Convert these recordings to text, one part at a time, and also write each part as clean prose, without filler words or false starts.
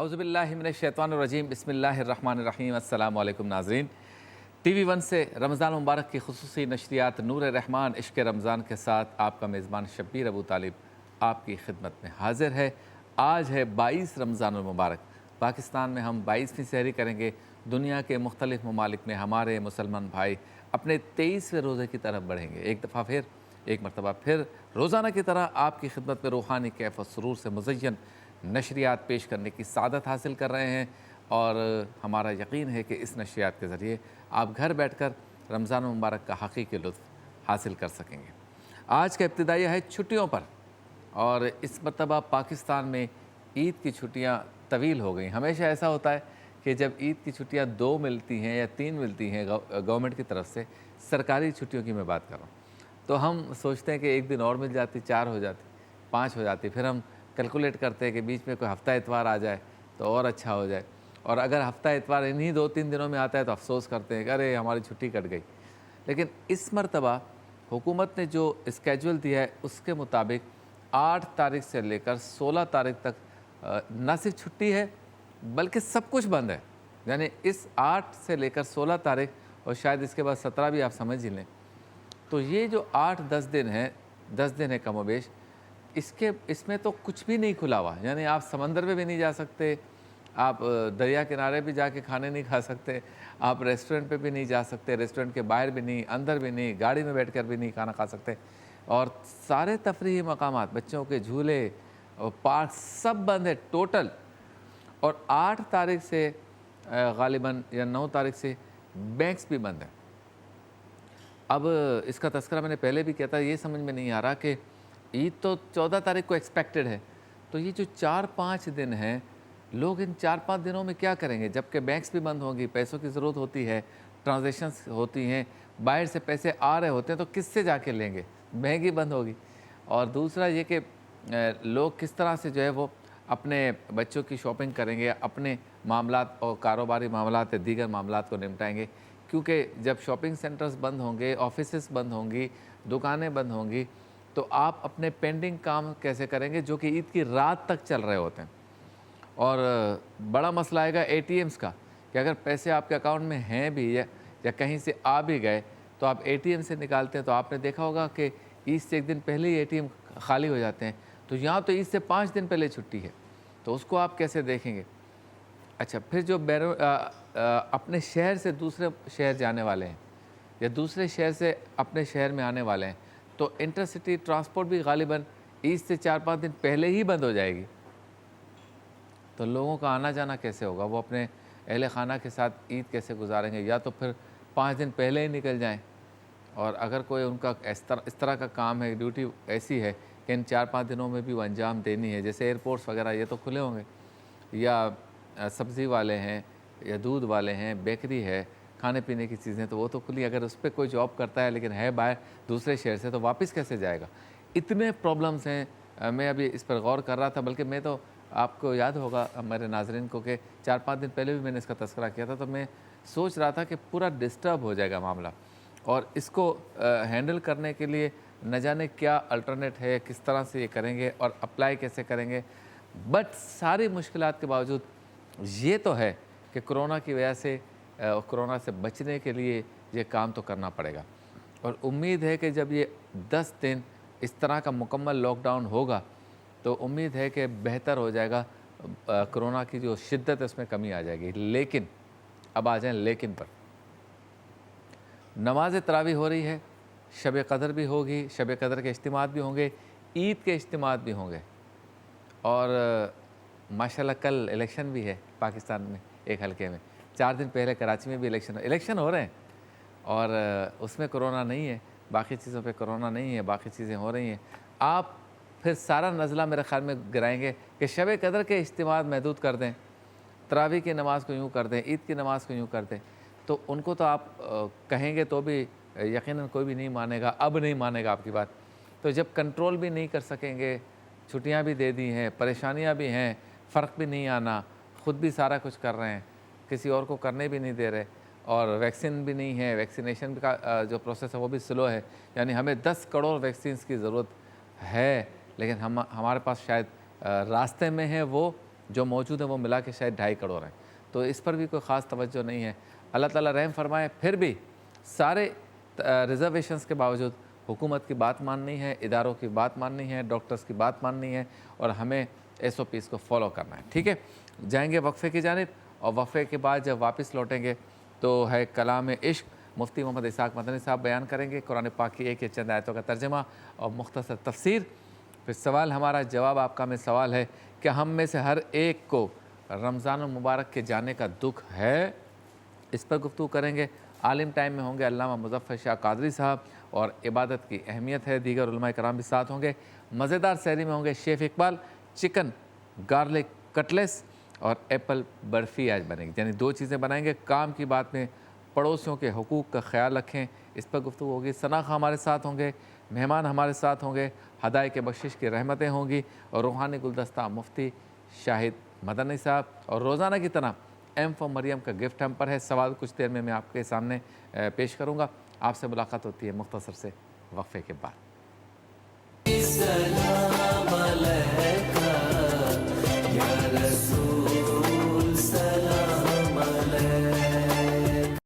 اعوذ باللہ من الشیطان الرجیم بسم اللہ الرحمن الرحیم السلام علیکم ناظرین۔ ٹی وی 1 سے رمضان مبارک کی خصوصی نشریات نور رحمان عشق رمضان کے ساتھ آپ کا میزبان شبیر ابو طالب آپ کی خدمت میں حاضر ہے۔ آج ہے 22 رمضان المبارک۔ پاکستان میں ہم 22ویں سحری کریں گے۔ دنیا کے مختلف ممالک میں ہمارے مسلمان بھائی اپنے 23ویں روزے کی طرف بڑھیں گے۔ ایک مرتبہ پھر روزانہ کی طرح آپ کی خدمت میں روحانی کیف و سرور سے مزین نشریات پیش کرنے کی سعادت حاصل کر رہے ہیں، اور ہمارا یقین ہے کہ اس نشریات کے ذریعے آپ گھر بیٹھ کر رمضان مبارک کا حقیقی لطف حاصل کر سکیں گے۔ آج کا ابتدائیہ ہے چھٹیوں پر، اور اس مرتبہ پاکستان میں عید کی چھٹیاں طویل ہو گئیں۔ ہمیشہ ایسا ہوتا ہے کہ جب عید کی چھٹیاں 2 ملتی ہیں یا 3 ملتی ہیں گورنمنٹ کی طرف سے، سرکاری چھٹیوں کی میں بات کر رہا ہوں، تو ہم سوچتے ہیں کہ ایک دن اور مل جاتی، 4 ہو جاتی، 5 ہو جاتی، پھر ہم کیلکولیٹ کرتے ہیں کہ بیچ میں کوئی ہفتہ اتوار آ جائے تو اور اچھا ہو جائے، اور اگر ہفتہ اتوار انہی 2-3 دنوں میں آتا ہے تو افسوس کرتے ہیں کہ ارے ہماری چھٹی کٹ گئی۔ لیکن اس مرتبہ حکومت نے جو اسکیجول دیا ہے اس کے مطابق 8 تاریخ سے لے کر 16 تاریخ تک نہ صرف چھٹی ہے بلکہ سب کچھ بند ہے۔ یعنی اس 8 سے لے کر 16 تاریخ اور شاید اس کے بعد 17 بھی آپ سمجھ ہی لیں، تو یہ جو 8-10 دن ہیں، 10 دن ہے کم و بیش، اس میں تو کچھ بھی نہیں کھلا ہوا۔ یعنی آپ سمندر پہ بھی نہیں جا سکتے، آپ دریا کنارے بھی جا کے کھانے نہیں کھا سکتے، آپ ریسٹورنٹ پہ بھی نہیں جا سکتے، ریسٹورنٹ کے باہر بھی نہیں، اندر بھی نہیں، گاڑی میں بیٹھ کر بھی نہیں کھانا کھا سکتے، اور سارے تفریحی مقامات، بچوں کے جھولے اور پارک سب بند ہے ٹوٹل۔ اور 8 تاریخ سے غالباً یا 9 تاریخ سے بینکس بھی بند ہیں۔ اب اس کا تذکرہ میں نے پہلے بھی کیا تھا، یہ سمجھ میں نہیں آ رہا کہ عید تو 14 تاریخ کو ایکسپیکٹڈ ہے، تو یہ جو 4-5 دن ہیں، لوگ ان 4-5 دنوں میں کیا کریں گے؟ جبکہ بینکس بھی بند ہوں گی، پیسوں کی ضرورت ہوتی ہے، ٹرانزیکشنز ہوتی ہیں، باہر سے پیسے آ رہے ہوتے ہیں تو کس سے جا کے لیں گے؟ بینک بند ہوگی۔ اور دوسرا یہ کہ لوگ کس طرح سے جو ہے وہ اپنے بچوں کی شاپنگ کریں گے، اپنے معاملات اور کاروباری معاملات دیگر معاملات کو نمٹائیں گے، کیونکہ جب شاپنگ سینٹرز بند ہوں گے، آفیسز بند ہوں گی، دکانیں بند ہوں گی، تو آپ اپنے پینڈنگ کام کیسے کریں گے جو کہ عید کی رات تک چل رہے ہوتے ہیں۔ اور بڑا مسئلہ آئے گا اے ٹی ایمز کا، کہ اگر پیسے آپ کے اکاؤنٹ میں ہیں بھی یا کہیں سے آ بھی گئے تو آپ اے ٹی ایم سے نکالتے ہیں، تو آپ نے دیکھا ہوگا کہ عید سے 1 دن پہلے ہی اے ٹی ایم خالی ہو جاتے ہیں، تو یہاں تو عید سے 5 دن پہلے چھٹی ہے، تو اس کو آپ کیسے دیکھیں گے؟ اچھا، پھر جو اپنے شہر سے دوسرے شہر جانے والے ہیں یا دوسرے شہر سے اپنے شہر میں آنے والے ہیں، تو انٹر سٹی ٹرانسپورٹ بھی غالباً عید سے 4-5 دن پہلے ہی بند ہو جائے گی، تو لوگوں کا آنا جانا کیسے ہوگا؟ وہ اپنے اہل خانہ کے ساتھ عید کیسے گزاریں گے؟ یا تو پھر 5 دن پہلے ہی نکل جائیں، اور اگر کوئی ان کا اس طرح کا کام ہے، ڈیوٹی ایسی ہے کہ ان 4-5 دنوں میں بھی وہ انجام دینی ہے، جیسے ایئرپورٹس وغیرہ یہ تو کھلے ہوں گے، یا سبزی والے ہیں یا دودھ والے ہیں، بیکری ہے، کھانے پینے کی چیزیں تو وہ تو کھلی، اگر اس پہ کوئی جاب کرتا ہے لیکن ہے باہر دوسرے شہر سے، تو واپس کیسے جائے گا؟ اتنے پرابلمز ہیں۔ میں ابھی اس پر غور کر رہا تھا، بلکہ میں تو آپ کو یاد ہوگا میرے ناظرین کو کہ 4-5 دن پہلے بھی میں نے اس کا تذکرہ کیا تھا، تو میں سوچ رہا تھا کہ پورا ڈسٹرب ہو جائے گا معاملہ، اور اس کو ہینڈل کرنے کے لیے نہ جانے کیا الٹرنیٹ ہے، کس طرح سے یہ کریں گے اور اپلائی کیسے کریں گے۔ بٹ ساری مشکلات کے باوجود یہ تو ہے کہ کرونا کی وجہ سے، کرونا سے بچنے کے لیے یہ کام تو کرنا پڑے گا، اور امید ہے کہ جب یہ 10 دن اس طرح کا مکمل لاک ڈاؤن ہوگا تو امید ہے کہ بہتر ہو جائے گا، کرونا کی جو شدت ہے اس میں کمی آ جائے گی۔ لیکن اب آ جائیں لیکن پر، نماز تراویح ہو رہی ہے، شب قدر بھی ہوگی، شب قدر کے اجتماعات بھی ہوں گے، عید کے اجتماعات بھی ہوں گے، اور ماشاءاللہ کل الیکشن بھی ہے پاکستان میں ایک حلقے میں، 4 دن پہلے کراچی میں بھی الیکشن ہو رہے ہیں، اور اس میں کرونا نہیں ہے، باقی چیزوں پہ کرونا نہیں ہے، باقی چیزیں ہو رہی ہیں۔ آپ پھر سارا نزلہ میرے خیال میں گرائیں گے کہ شب قدر کے اجتماعات محدود کر دیں، تراویح کی نماز کو یوں کر دیں، عید کی نماز کو یوں کر دیں، تو ان کو تو آپ کہیں گے تو بھی یقیناً کوئی بھی نہیں مانے گا، اب نہیں مانے گا آپ کی بات۔ تو جب کنٹرول بھی نہیں کر سکیں گے، چھٹیاں بھی دے دی ہیں، پریشانیاں بھی ہیں، فرق بھی نہیں آنا، خود بھی سارا کچھ کر رہے ہیں، کسی اور کو کرنے بھی نہیں دے رہے، اور ویکسین بھی نہیں ہے، ویکسینیشن کا جو پروسیس ہے وہ بھی سلو ہے، یعنی ہمیں 10 کروڑ ویکسینز کی ضرورت ہے، لیکن ہمارے پاس شاید راستے میں ہے وہ، جو موجود ہیں وہ ملا کے شاید 2.5 کروڑ ہیں، تو اس پر بھی کوئی خاص توجہ نہیں ہے۔ اللہ تعالیٰ رحم فرمائے۔ پھر بھی سارے ریزرویشنز کے باوجود حکومت کی بات ماننی ہے، اداروں کی بات ماننی ہے، ڈاکٹرز کی بات ماننی ہے، اور ہمیں SOPs کو فالو کرنا ہے، ٹھیک ہے۔ جائیں گے وقفے کی جانب، اور وقفے کے بعد جب واپس لوٹیں گے تو ہے کلام عشق، مفتی محمد اسحاق مدنی صاحب بیان کریں گے قرآن پاک کی ایک یا چند آیتوں کا ترجمہ اور مختصر تفسیر۔ پھر سوال ہمارا، جواب آپ کا۔ میں سوال ہے کہ ہم میں سے ہر ایک کو رمضان المبارک کے جانے کا دکھ ہے؟ اس پر گفتگو کریں گے۔ عالم ٹائم میں ہوں گے علامہ مظفر شاہ قادری صاحب، اور عبادت کی اہمیت ہے، دیگر علماء کرام بھی ساتھ ہوں گے۔ مزیدار سحری میں ہوں گے شیف اقبال، چکن گارلک کٹلیس اور ایپل برفی آج بنے گی، یعنی 2 چیزیں بنائیں گے۔ کام کی بات میں پڑوسیوں کے حقوق کا خیال رکھیں، اس پر گفتگو ہوگی۔ ثنا خان ہمارے ساتھ ہوں گے، مہمان ہمارے ساتھ ہوں گے، ہدایے کے بخشش کی رحمتیں ہوں گی، اور روحانی گلدستہ مفتی شاہد مدنی صاحب، اور روزانہ کی طرح ایم فار مریم کا گفٹ ہم پر ہے۔ سوال کچھ دیر میں آپ کے سامنے پیش کروں گا۔ آپ سے ملاقات ہوتی ہے مختصر سے وقفے کے بعد۔ سلام علیکہ یا رسول، سلام علیکہ،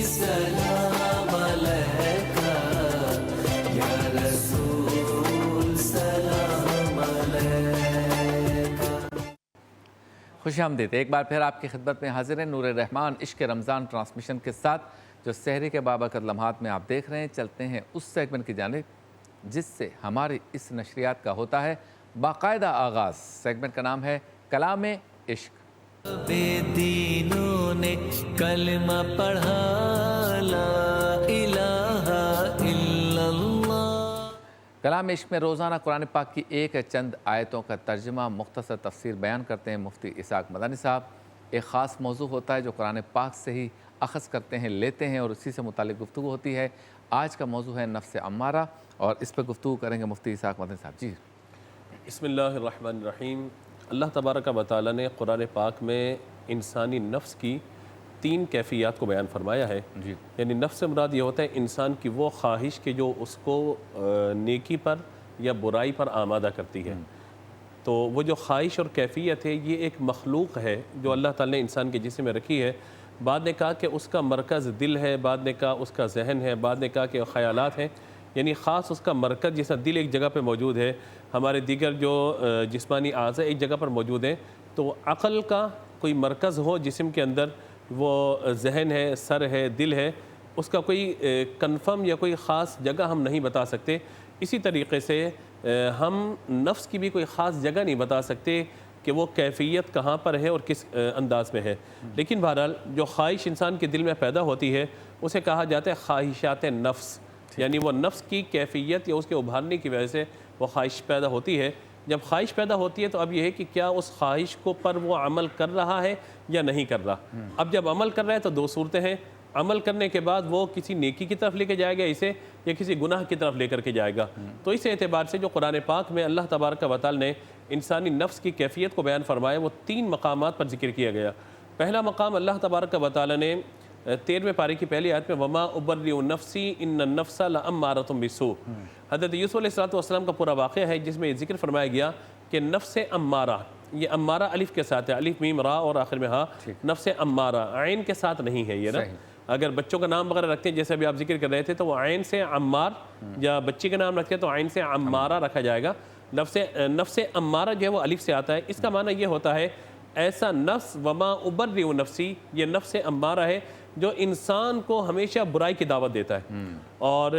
سلام علیکہ یا رسول، سلام علیکہ۔ خوش آمدید، ایک بار پھر آپ کی خدمت میں حاضر ہیں نور رحمان عشق رمضان ٹرانسمیشن کے ساتھ، جو سحری کے بابرکت لمحات میں آپ دیکھ رہے ہیں۔ چلتے ہیں اس سیگمنٹ کی جانب جس سے ہماری اس نشریات کا ہوتا ہے باقاعدہ آغاز۔ سیگمنٹ کا نام ہے کلام عشق۔ بے دینوں نے کلمہ پڑھا، لا الہ الا اللہ۔ کلام عشق میں روزانہ قرآن پاک کی ایک یا چند آیتوں کا ترجمہ، مختصر تفسیر بیان کرتے ہیں مفتی اسحاق مدنی صاحب۔ ایک خاص موضوع ہوتا ہے جو قرآن پاک سے ہی اخذ کرتے ہیں، لیتے ہیں، اور اسی سے متعلق گفتگو ہوتی ہے۔ آج کا موضوع ہے نفس امارہ، اور اس پہ گفتگو کریں گے مفتی اسحاق مدنی صاحب۔ جی بسم اللہ الرحمن الرحیم۔ اللہ تبارک و تعالیٰ نے قرآن پاک میں انسانی نفس کی 3 کیفیات کو بیان فرمایا ہے۔ جی، یعنی نفس سے مراد یہ ہوتا ہے انسان کی وہ خواہش کہ جو اس کو نیکی پر یا برائی پر آمادہ کرتی ہے۔ تو وہ جو خواہش اور کیفیت ہے یہ ایک مخلوق ہے جو اللہ تعالیٰ نے انسان کے جسم میں رکھی ہے۔ بعد نے کہا کہ اس کا مرکز دل ہے، بعد نے کہا اس کا ذہن ہے، بعد نے کہا کہ خیالات ہیں، یعنی خاص اس کا مرکز جیسا دل ایک جگہ پہ موجود ہے، ہمارے دیگر جو جسمانی اعضاء ایک جگہ پر موجود ہیں، تو عقل کا کوئی مرکز ہو جسم کے اندر، وہ ذہن ہے، سر ہے، دل ہے، اس کا کوئی کنفرم یا کوئی خاص جگہ ہم نہیں بتا سکتے۔ اسی طریقے سے ہم نفس کی بھی کوئی خاص جگہ نہیں بتا سکتے کہ وہ کیفیت کہاں پر ہے اور کس انداز میں ہے۔ لیکن بہرحال جو خواہش انسان کے دل میں پیدا ہوتی ہے اسے کہا جاتا ہے خواہشات نفس، یعنی وہ نفس کی کیفیت یا اس کے ابھارنے کی وجہ سے وہ خواہش پیدا ہوتی ہے۔ جب خواہش پیدا ہوتی ہے تو اب یہ ہے کہ کیا اس خواہش کو پر وہ عمل کر رہا ہے یا نہیں کر رہا۔ اب جب عمل کر رہا ہے تو 2 صورتیں ہیں، عمل کرنے کے بعد وہ کسی نیکی کی طرف لے کے جائے گا اسے، یا کسی گناہ کی طرف لے کر کے جائے گا۔ تو اس اعتبار سے جو قرآن پاک میں اللہ تبارک و تعالیٰ نے انسانی نفس کی کیفیت کو بیان فرمایا وہ 3 مقامات پر ذکر کیا گیا۔ پہلا مقام اللہ تبارک و تعالیٰ نے 13ویں پارے کی پہلی آیت میں وما ابرئ نفسی ان النفس لامارۃ بالسوء، حضرت یوسف علیہ السلام کا پورا واقعہ ہے جس میں ذکر فرمایا گیا کہ نفس امارہ، یہ امارہ الف کے ساتھ ہے، الف میم را اور آخر میں ہاں، نفس امارہ عین کے ساتھ نہیں ہے یہ نا۔ اگر بچوں کا نام وغیرہ رکھتے ہیں جیسے ابھی آپ ذکر کر رہے تھے تو وہ عین سے عمار، یا بچی کا نام رکھتے ہیں تو عین سے عمارہ رکھا جائے گا۔ نفس امارہ جو ہے وہ الف سے آتا ہے، اس کا معنی یہ ہوتا ہے ایسا نفس وما ابرئ نفسی، یہ نفس امارہ ہے جو انسان کو ہمیشہ برائی کی دعوت دیتا ہے، اور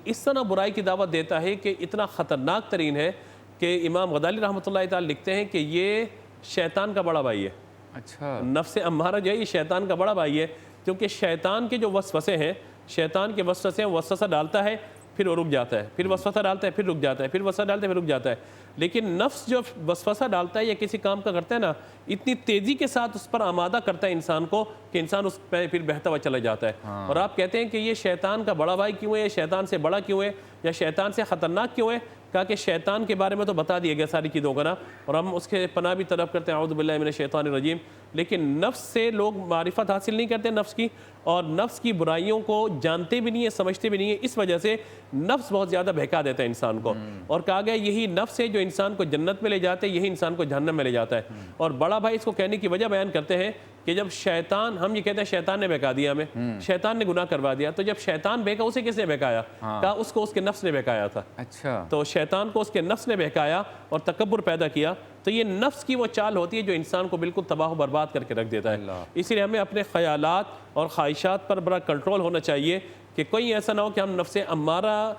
اس طرح برائی کی دعوت دیتا ہے کہ اتنا خطرناک ترین ہے کہ امام غزالی رحمۃ اللہ تعالی لکھتے ہیں کہ یہ شیطان کا بڑا بھائی ہے۔ اچھا، نفس امارہ جو ہے یہ شیطان کا بڑا بھائی ہے، کیونکہ شیطان کے جو وسوسے ہیں، شیطان کے وسوسے ہیں، وسوسہ ڈالتا ہے پھر وہ رک جاتا ہے، پھر وسوسہ ڈالتا ہے پھر رک جاتا ہے، پھر وسوسہ ڈالتا ہے پھر رک جاتا ہے۔ لیکن نفس جو وسوسہ ڈالتا ہے یا کسی کام کا کرتا ہے نا، اتنی تیزی کے ساتھ اس پر آمادہ کرتا ہے انسان کو کہ انسان اس پہ پھر بہتا ہوا چلا جاتا ہے۔ اور آپ کہتے ہیں کہ یہ شیطان کا بڑا بھائی کیوں ہے، شیطان سے بڑا کیوں ہے، یا شیطان سے خطرناک کیوں ہے؟ کہا کہ شیطان کے بارے میں تو بتا دیا گیا ساری چیزوں کا نا، اور ہم اس کے پناہ بھی طلب کرتے ہیں اعوذ باللہ من الشیطان الرجیم، لیکن نفس سے لوگ معرفت حاصل نہیں کرتے نفس کی، اور نفس کی برائیوں کو جانتے بھی نہیں ہیں، سمجھتے بھی نہیں ہیں، اس وجہ سے نفس بہت زیادہ بہکا دیتا ہے انسان کو، اور کہا گیا یہی نفس ہے جو انسان کو جنت میں لے جاتا ہے، یہی انسان کو جہنم میں لے جاتا ہے۔ اور بڑا بھائی اس کو کہنے کی وجہ بیان کرتے ہیں کہ جب شیطان، ہم یہ کہتے ہیں شیطان نے بہکا دیا ہمیں، شیطان نے گناہ کروا دیا، تو جب شیطان بہکا اسے کس نے بہکایا؟ کہا اس کو اس کے نفس نے بہکایا تھا۔ اچھا، تو شیطان کو اس کے نفس نے بہکایا اور تکبر پیدا کیا، تو یہ نفس کی وہ چال ہوتی ہے جو انسان کو بالکل تباہ و برباد کر کے رکھ دیتا ہے۔ اسی لیے ہمیں اپنے خیالات اور خواہشات پر بڑا کنٹرول ہونا چاہیے کہ کوئی ایسا نہ ہو کہ ہم نفس امارہ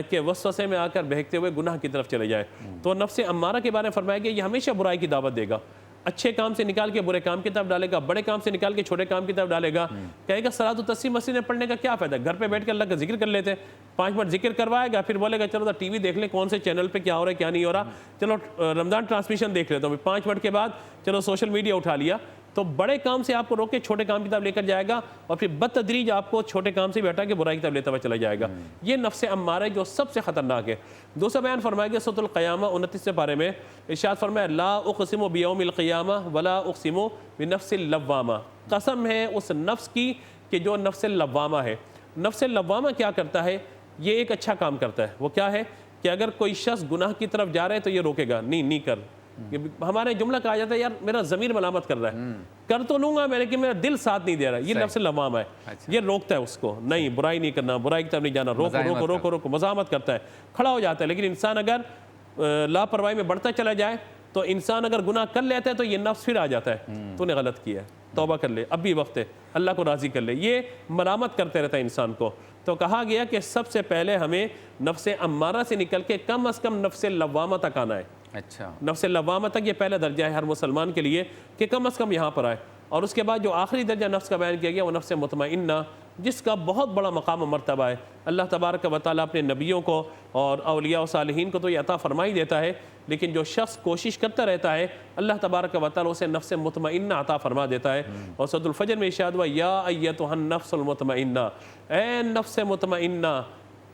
کے وسوسے میں آ کر بہکتے ہوئے گناہ کی طرف چلے جائیں۔ تو نفس امارہ کے بارے میں فرمایا گیا یہ ہمیشہ برائی کی دعوت دے گا، اچھے کام سے نکال کے برے کام کی طرف ڈالے گا، بڑے کام سے نکال کے چھوٹے کام کی طرف ڈالے گا، کہے گا صلاۃ و تسبیح مسجد میں پڑھنے کا کیا فائدہ ہے، گھر پہ بیٹھ کے اللہ کا ذکر کر لیتے، 5 منٹ ذکر کروائے گا، پھر بولے گا چلو ٹی وی دیکھ لیں کون سے چینل پہ کیا ہو رہا ہے کیا نہیں ہو رہا، چلو رمضان ٹرانسمیشن دیکھ لیتا ہوں، 5 منٹ کے بعد چلو سوشل میڈیا اٹھا لیا۔ تو بڑے کام سے آپ کو روک کے چھوٹے کام کی طرف لے کر جائے گا، اور پھر بدتدریج آپ کو چھوٹے کام سے بھی ہٹا کے برائی کی طرف لیتا ہوا چلا جائے گا۔ یہ نفس امارہ ہے جو سب سے خطرناک ہے۔ دوسرا بیان فرمایا گیا سورۃ القیامہ 29 پارے میں، ارشاد فرمایا لا اقسم بیوم القیامہ ولا اقسم بنفس اللوامہ، قسم ہے اس نفس کی کہ جو نفس اللوامہ ہے۔ نفس اللوامہ کیا کرتا ہے؟ یہ ایک اچھا کام کرتا ہے، وہ کیا ہے کہ اگر کوئی شخص گناہ کی طرف جا رہا ہے تو یہ روکے گا، نہیں کر۔ ہمارے جملہ کہا جاتا ہے یار میرا ضمیر ملامت کر رہا ہے، کر تو لوں گا میں لیکن میرا دل ساتھ نہیں دے رہا، یہ نفس لوامہ ہے، یہ روکتا ہے اس کو، نہیں برائی نہیں کرنا، برائی کی طرف نہیں جانا، روکو، مزاحمت کرتا ہے، کھڑا ہو جاتا ہے۔ لیکن انسان اگر لاپرواہی میں بڑھتا چلا جائے تو انسان اگر گناہ کر لیتا ہے تو یہ نفس پھر آ جاتا ہے، تو نے غلط کیا ہے، توبہ کر لے، اب بھی وقت ہے، اللہ کو راضی کر لے، یہ ملامت کرتے رہتا ہے انسان کو۔ تو کہا گیا کہ سب سے پہلے ہمیں نفس امارہ سے نکل کے کم از کم نفس لوامہ تک آنا ہے۔ اچھا، نفس لوامہ تک یہ پہلا درجہ ہے ہر مسلمان کے لیے کہ کم از کم یہاں پر آئے، اور اس کے بعد جو آخری درجہ نفس کا بیان کیا گیا وہ نفس مطمئنہ، جس کا بہت بڑا مقام و مرتبہ ہے۔ اللہ تبارک و تعالیٰ اپنے نبیوں کو اور اولیاء و صالحین کو تو یہ عطا فرما ہی دیتا ہے، لیکن جو شخص کوشش کرتا رہتا ہے اللہ تبارک و تعالیٰ اسے نفس مطمئنہ عطا فرما دیتا ہے۔ اور سورۃ الفجر میں ارشاد ہوا یا ایتھا النفس المطمئنہ، اے نفس مطمئنہ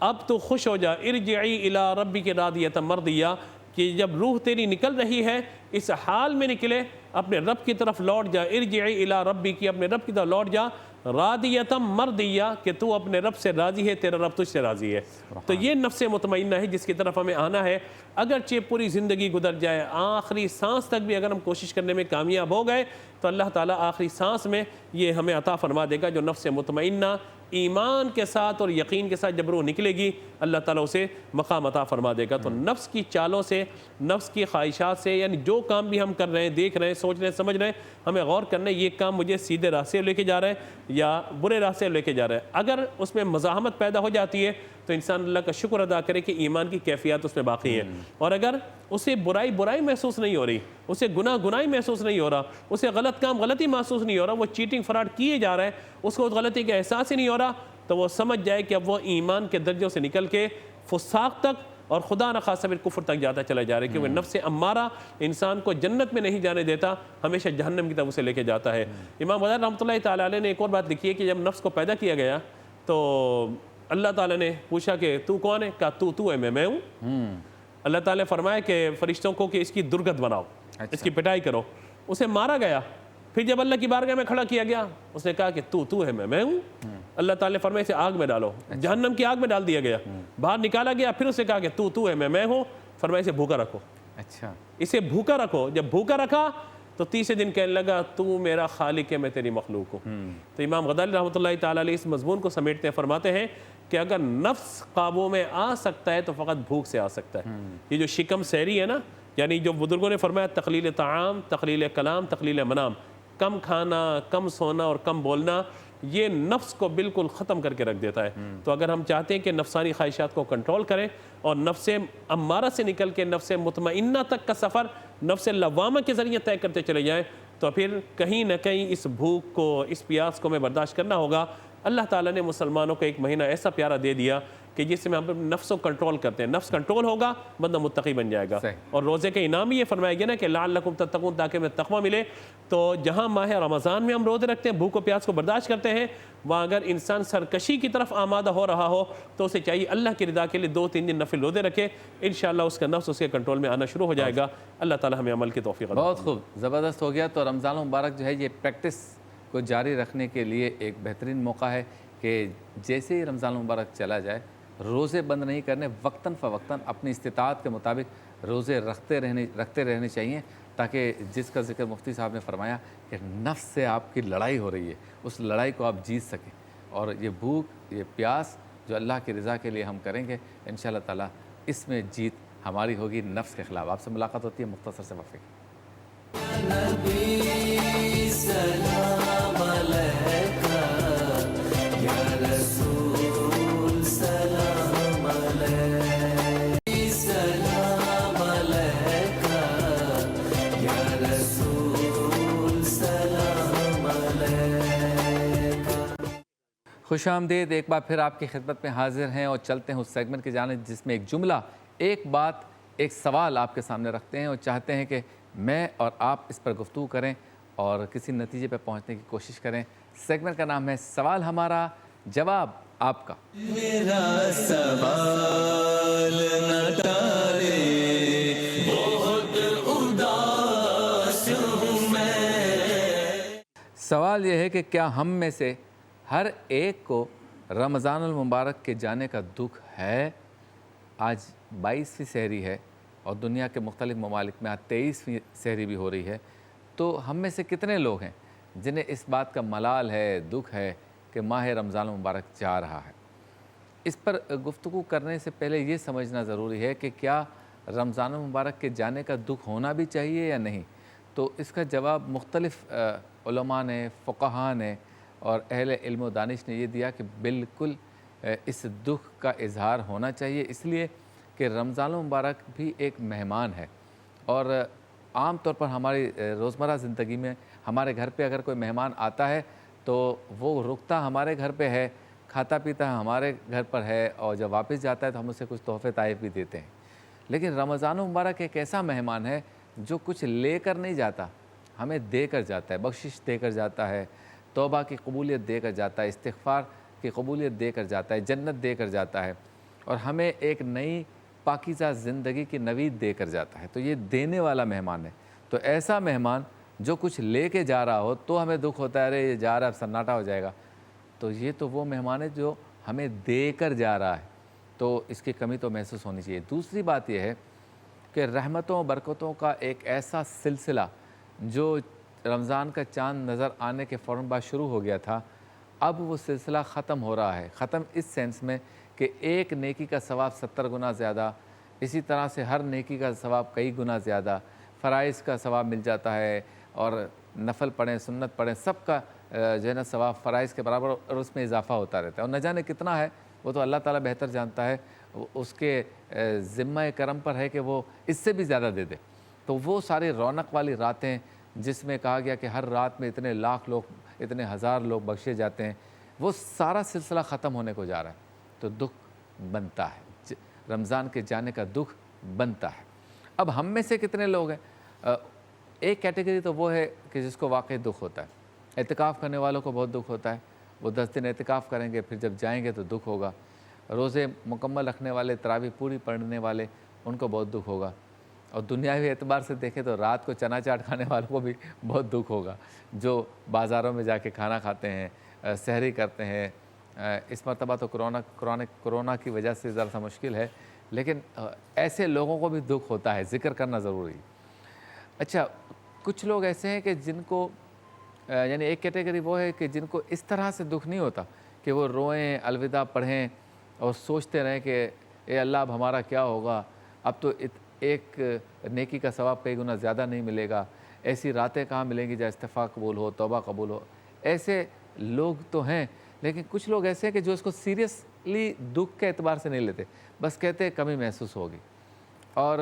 اب تو خوش ہو جا، ارجعی الی ربک راضیۃ مرضیہ، کہ جب روح تیری نکل رہی ہے اس حال میں نکلے، اپنے رب کی طرف لوٹ جا، ارجعی الی ربک، اپنے رب کی طرف لوٹ جا، راضیۃ مرضیہ، کہ تو اپنے رب سے راضی ہے، تیرا رب تجھ سے راضی ہے۔ تو یہ نفس مطمئنہ ہے جس کی طرف ہمیں آنا ہے۔ اگرچہ پوری زندگی گزر جائے، آخری سانس تک بھی اگر ہم کوشش کرنے میں کامیاب ہو گئے تو اللہ تعالیٰ آخری سانس میں یہ ہمیں عطا فرما دے گا۔ جو نفس مطمئنہ ایمان کے ساتھ اور یقین کے ساتھ جب روح نکلے گی اللہ تعالیٰ اسے مقام عطا فرما دے گا۔ تو نفس کی چالوں سے، نفس کی خواہشات سے، یعنی جو کام بھی ہم کر رہے ہیں، دیکھ رہے ہیں، سوچ رہے ہیں، سمجھ رہے ہیں، ہمیں غور کرنا ہے یہ کام مجھے سیدھے راستے لے کے جا رہا ہے یا برے راستے لے کے جا رہا ہے۔ اگر اس میں مزاحمت پیدا ہو جاتی ہے تو انسان اللہ کا شکر ادا کرے کہ ایمان کی کیفیات اس میں باقی ہیں، اور اگر اسے برائی محسوس نہیں ہو رہی، اسے گناہی محسوس نہیں ہو رہا، اسے غلط کام غلطی محسوس نہیں ہو رہا، وہ چیٹنگ فراڈ کیے جا رہا ہے، اس کو غلطی کا احساس ہی نہیں ہو رہا، تو وہ سمجھ جائے کہ اب وہ ایمان کے درجوں سے نکل کے فساق تک اور خدا نخواستہ پھر کفر تک جاتا چلا جا رہا ہے، کیونکہ نفس امارہ انسان کو جنت میں نہیں جانے دیتا، ہمیشہ جہنم کی طرف اسے لے کے جاتا ہے۔ امام غزالی رحمۃ اللہ تعالیٰ علیہ نے ایک اور بات لکھی ہے کہ جب نفس کو پیدا کیا گیا تو اللہ تعالیٰ نے پوچھا کہ تو کون ہے؟ کہا تو ہے، میں ہوں۔ اللہ تعالیٰ نے فرمایا کہ فرشتوں کو کہ اس کی درگت بناؤ، اس کی پٹائی کرو، اسے مارا گیا۔ پھر جب اللہ کی بارگاہ میں کھڑا کیا گیا اس نے کہا کہ تو ہے، میں ہوں۔ اللہ تعالیٰ نے فرمایا اسے آگ میں ڈالو، جہنم کی آگ میں ڈال دیا گیا، باہر نکالا گیا، پھر اسے کہا کہ تو ہے، میں ہوں، فرمایا اسے بھوکا رکھو، اچھا، اسے بھوکا رکھو۔ جب بھوکا رکھا تو تیسرے دن کہنے لگا تو میرا خالق ہے، میں تیری مخلوق ہوں۔ تو امام غزالی رحمۃ اللہ تعالیٰ علیہ اس مضمون کو سمیٹتے ہیں، فرماتے ہیں کہ اگر نفس قابو میں آ سکتا ہے تو فقط بھوک سے آ سکتا ہے۔ یہ جو شکم سیری ہے نا، یعنی جو بزرگوں نے فرمایا تقلیل طعام، تقلیل کلام، تقلیل منام، کم کھانا، کم سونا اور کم بولنا، یہ نفس کو بالکل ختم کر کے رکھ دیتا ہے۔ تو اگر ہم چاہتے ہیں کہ نفسانی خواہشات کو کنٹرول کریں اور نفس امارہ سے نکل کے نفس مطمئنہ تک کا سفر نفس لوامہ کے ذریعے طے کرتے چلے جائیں تو پھر کہیں نہ کہیں اس بھوک کو، اس پیاس کو ہمیں برداشت کرنا ہوگا۔ اللہ تعالیٰ نے مسلمانوں کو ایک مہینہ ایسا پیارا دے دیا کہ جس میں ہم اپنے نفس کو کنٹرول کرتے ہیں، نفس کنٹرول ہوگا بندہ متقی بن جائے گا۔ صحیح۔ اور روزے کے انعام ہی یہ فرمایا گیا نا کہ لعلکم تتقون، تاکہ ہمیں تقوی ملے۔ تو جہاں ماہ رمضان میں ہم روزے رکھتے ہیں، بھوک و پیاس کو برداشت کرتے ہیں، وہاں اگر انسان سرکشی کی طرف آمادہ ہو رہا ہو تو اسے چاہیے اللہ کی رضا کے لیے 2-3 دن نفل روزے رکھے، انشاءاللہ اس کا نفس اس کے کنٹرول میں آنا شروع ہو جائے گا۔ اللہ تعالیٰ ہمیں عمل کی توفیق عطا بہت خوب، زبردست ہو گیا۔ تو رمضان المبارک جو ہے یہ پریکٹس کو جاری رکھنے کے لیے ایک بہترین موقع ہے کہ جیسے ہی رمضان المبارک چلا جائے روزے بند نہیں کرنے، وقتاً فوقتاً اپنی استطاعت کے مطابق روزے رکھتے رہنے چاہیے، تاکہ جس کا ذکر مفتی صاحب نے فرمایا کہ نفس سے آپ کی لڑائی ہو رہی ہے، اس لڑائی کو آپ جیت سکیں، اور یہ بھوک، یہ پیاس جو اللہ کی رضا کے لیے ہم کریں گے انشاءاللہ تعالیٰ اس میں جیت ہماری ہوگی نفس کے خلاف۔ آپ سے ملاقات ہوتی ہے مختصر سے وقفے کی۔ نبی سلام علیکہ، یا رسول سلام علیکہ، سلام علیکہ، یا رسول سلام علیکہ۔ خوش آمدید، ایک بار پھر آپ کی خدمت میں حاضر ہیں اور چلتے ہیں اس سیگمنٹ کی جانب جس میں ایک جملہ، ایک بات، ایک سوال آپ کے سامنے رکھتے ہیں اور چاہتے ہیں کہ میں اور آپ اس پر گفتگو کریں اور کسی نتیجے پہ پہنچنے کی کوشش کریں۔ سیگمنٹ کا نام ہے سوال ہمارا، جواب آپ کا۔ میرا سوال نہ ٹالے، بہت اداس ہوں میں۔ سوال یہ ہے کہ کیا ہم میں سے ہر ایک کو رمضان المبارک کے جانے کا دکھ ہے؟ آج 22ویں سحری ہے اور دنیا کے مختلف ممالک میں آج 23ویں سحری بھی ہو رہی ہے، تو ہم میں سے کتنے لوگ ہیں جنہیں اس بات کا ملال ہے، دکھ ہے کہ ماہ رمضان المبارک جا رہا ہے؟ اس پر گفتگو کرنے سے پہلے یہ سمجھنا ضروری ہے کہ کیا رمضان المبارک کے جانے کا دکھ ہونا بھی چاہیے یا نہیں؟ تو اس کا جواب مختلف علماء نے، فقہاء نے اور اہل علم و دانش نے یہ دیا کہ بالکل اس دکھ کا اظہار ہونا چاہیے، اس لیے کہ رمضان المبارک بھی ایک مہمان ہے، اور عام طور پر ہماری روزمرہ زندگی میں ہمارے گھر پہ اگر کوئی مہمان آتا ہے تو وہ رکتا ہمارے گھر پہ ہے، کھاتا پیتا ہمارے گھر پر ہے، اور جب واپس جاتا ہے تو ہم اسے کچھ تحفے تحائف بھی دیتے ہیں۔ لیکن رمضان المبارک ایک ایسا مہمان ہے جو کچھ لے کر نہیں جاتا، ہمیں دے کر جاتا ہے، بخشش دے کر جاتا ہے، توبہ کی قبولیت دے کر جاتا ہے، استغفار کی قبولیت دے کر جاتا ہے، جنت دے کر جاتا ہے، اور ہمیں ایک نئی پاکیزہ زندگی کی نوید دے کر جاتا ہے۔ تو یہ دینے والا مہمان ہے۔ تو ایسا مہمان جو کچھ لے کے جا رہا ہو تو ہمیں دکھ ہوتا ہے، ارے یہ جا رہا ہے اب سناٹا ہو جائے گا، تو یہ تو وہ مہمان ہے جو ہمیں دے کر جا رہا ہے، تو اس کی کمی تو محسوس ہونی چاہیے۔ دوسری بات یہ ہے کہ رحمتوں و برکتوں کا ایک ایسا سلسلہ جو رمضان کا چاند نظر آنے کے فوراً بعد شروع ہو گیا تھا، اب وہ سلسلہ ختم ہو رہا ہے۔ ختم اس سینس میں کہ ایک نیکی کا ثواب 70 گنا زیادہ، اسی طرح سے ہر نیکی کا ثواب کئی گنا زیادہ، فرائض کا ثواب مل جاتا ہے، اور نفل پڑھیں، سنت پڑھیں، سب کا جو ہے نا ثواب فرائض کے برابر، اور اس میں اضافہ ہوتا رہتا ہے، اور نہ جانے کتنا ہے وہ تو اللہ تعالیٰ بہتر جانتا ہے، اس کے ذمہ کرم پر ہے کہ وہ اس سے بھی زیادہ دے دے۔ تو وہ ساری رونق والی راتیں جس میں کہا گیا کہ ہر رات میں اتنے لاکھ لوگ، اتنے ہزار لوگ بخشے جاتے ہیں، وہ سارا سلسلہ ختم ہونے کو جا رہا ہے، تو دکھ بنتا ہے، رمضان کے جانے کا دکھ بنتا ہے۔ اب ہم میں سے کتنے لوگ ہیں؟ ایک کیٹیگری تو وہ ہے کہ جس کو واقعی دکھ ہوتا ہے، اعتکاف کرنے والوں کو بہت دکھ ہوتا ہے، وہ 10 دن اعتکاف کریں گے، پھر جب جائیں گے تو دکھ ہوگا۔ روزے مکمل رکھنے والے، تراویح پوری پڑھنے والے، ان کو بہت دکھ ہوگا، اور دنیاوی اعتبار سے دیکھیں تو رات کو چنا چاٹ کھانے والوں کو بھی بہت دکھ ہوگا، جو بازاروں میں جا کے کھانا کھاتے ہیں، سحری کرتے ہیں۔ اس مرتبہ تو کرونا کی وجہ سے ذرا سا مشکل ہے، لیکن ایسے لوگوں کو بھی دکھ ہوتا ہے، ذکر کرنا ضروری ہے۔ اچھا، کچھ لوگ ایسے ہیں کہ جن کو یعنی ایک کیٹیگری وہ ہے کہ جن کو اس طرح سے دکھ نہیں ہوتا کہ وہ روئیں، الوداع پڑھیں اور سوچتے رہیں کہ اے اللہ اب ہمارا کیا ہوگا، اب تو ایک نیکی کا ثواب کئی گنا زیادہ نہیں ملے گا، ایسی راتیں کہاں ملیں گی جہاں استغفار قبول ہو، توبہ قبول ہو۔ ایسے لوگ تو ہیں، لیکن کچھ لوگ ایسے ہیں کہ جو اس کو سیریسلی دکھ کے اعتبار سے نہیں لیتے، بس کہتے ہیں کمی محسوس ہوگی۔ اور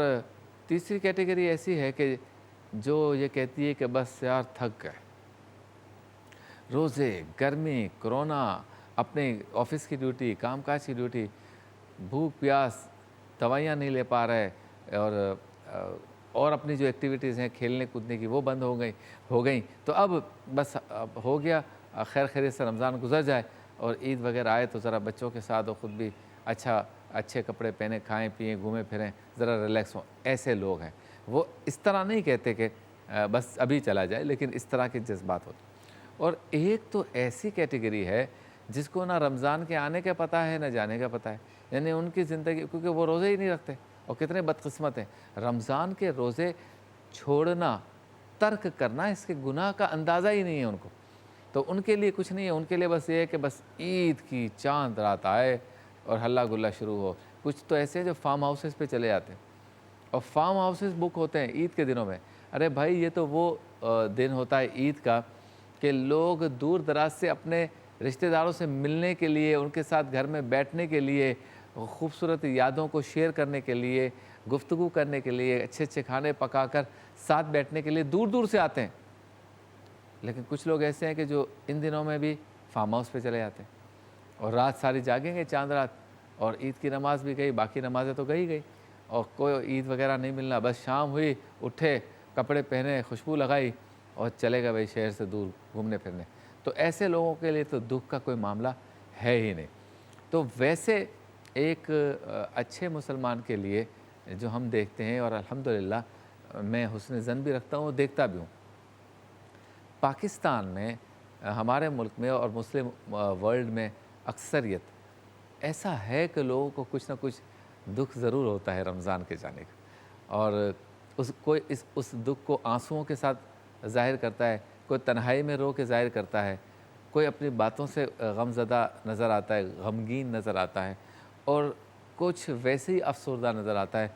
تیسری کیٹیگری ایسی ہے کہ جو یہ کہتی ہے کہ بس یار تھک گئے، روزے، گرمی، کرونا، اپنے آفس کی ڈیوٹی، کام کاج کی ڈیوٹی، بھوک پیاس، دوائیاں نہیں لے پا رہے اور اپنی جو ایکٹیویٹیز ہیں کھیلنے کودنے کی وہ بند ہو گئیں تو اب بس اب ہو گیا، خیر خیریت سے رمضان گزر جائے اور عید وغیرہ آئے تو ذرا بچوں کے ساتھ اور خود بھی اچھے کپڑے پہنے، کھائیں پئیں، گھومیں پھریں، ذرا ریلیکس ہوں. ایسے لوگ ہیں. وہ اس طرح نہیں کہتے کہ بس ابھی چلا جائے، لیکن اس طرح کے جذبات ہوتے. اور ایک تو ایسی کیٹیگری ہے جس کو نہ رمضان کے آنے کا پتہ ہے نہ جانے کا پتہ ہے، یعنی ان کی زندگی، کیونکہ وہ روزے ہی نہیں رکھتے. اور کتنے بدقسمت ہیں، رمضان کے روزے چھوڑنا، ترک کرنا، اس کے گناہ کا اندازہ ہی نہیں ہے ان کو. تو ان کے لیے کچھ نہیں ہے، ان کے لیے بس یہ ہے کہ بس عید کی چاند رات آئے اور ہلہ گلہ شروع ہو. کچھ تو ایسے ہیں جو فارم ہاؤسز پہ چلے جاتے ہیں اور فارم ہاؤسز بک ہوتے ہیں عید کے دنوں میں. ارے بھائی یہ تو وہ دن ہوتا ہے عید کا کہ لوگ دور دراز سے اپنے رشتہ داروں سے ملنے کے لیے، ان کے ساتھ گھر میں بیٹھنے کے لیے، خوبصورت یادوں کو شیئر کرنے کے لیے، گفتگو کرنے کے لیے، اچھے اچھے کھانے پکا کر ساتھ بیٹھنے کے لیے دور دور سے آتے ہیں. لیکن کچھ لوگ ایسے ہیں کہ جو ان دنوں میں بھی فارم ہاؤس پہ چلے جاتے ہیں اور رات ساری جاگیں گے چاند رات، اور عید کی نماز بھی گئی، باقی نمازیں تو گئی اور کوئی عید وغیرہ نہیں ملنا. بس شام ہوئی، اٹھے، کپڑے پہنے، خوشبو لگائی اور چلے گئے بھائی شہر سے دور گھومنے پھرنے. تو ایسے لوگوں کے لیے تو دکھ کا کوئی معاملہ ہے ہی نہیں. تو ویسے ایک اچھے مسلمان کے لیے جو ہم دیکھتے ہیں، اور الحمدللہ میں حسن ظن بھی رکھتا ہوں، دیکھتا بھی ہوں، پاکستان میں، ہمارے ملک میں اور مسلم ورلڈ میں اکثریت ایسا ہے کہ لوگوں کو کچھ نہ کچھ دکھ ضرور ہوتا ہے رمضان کے جانے کا. اور کوئی اس دکھ کو آنسوؤں کے ساتھ ظاہر کرتا ہے، کوئی تنہائی میں رو کے ظاہر کرتا ہے، کوئی اپنی باتوں سے غم زدہ نظر آتا ہے، غمگین نظر آتا ہے، اور کچھ ویسے ہی افسردہ نظر آتا ہے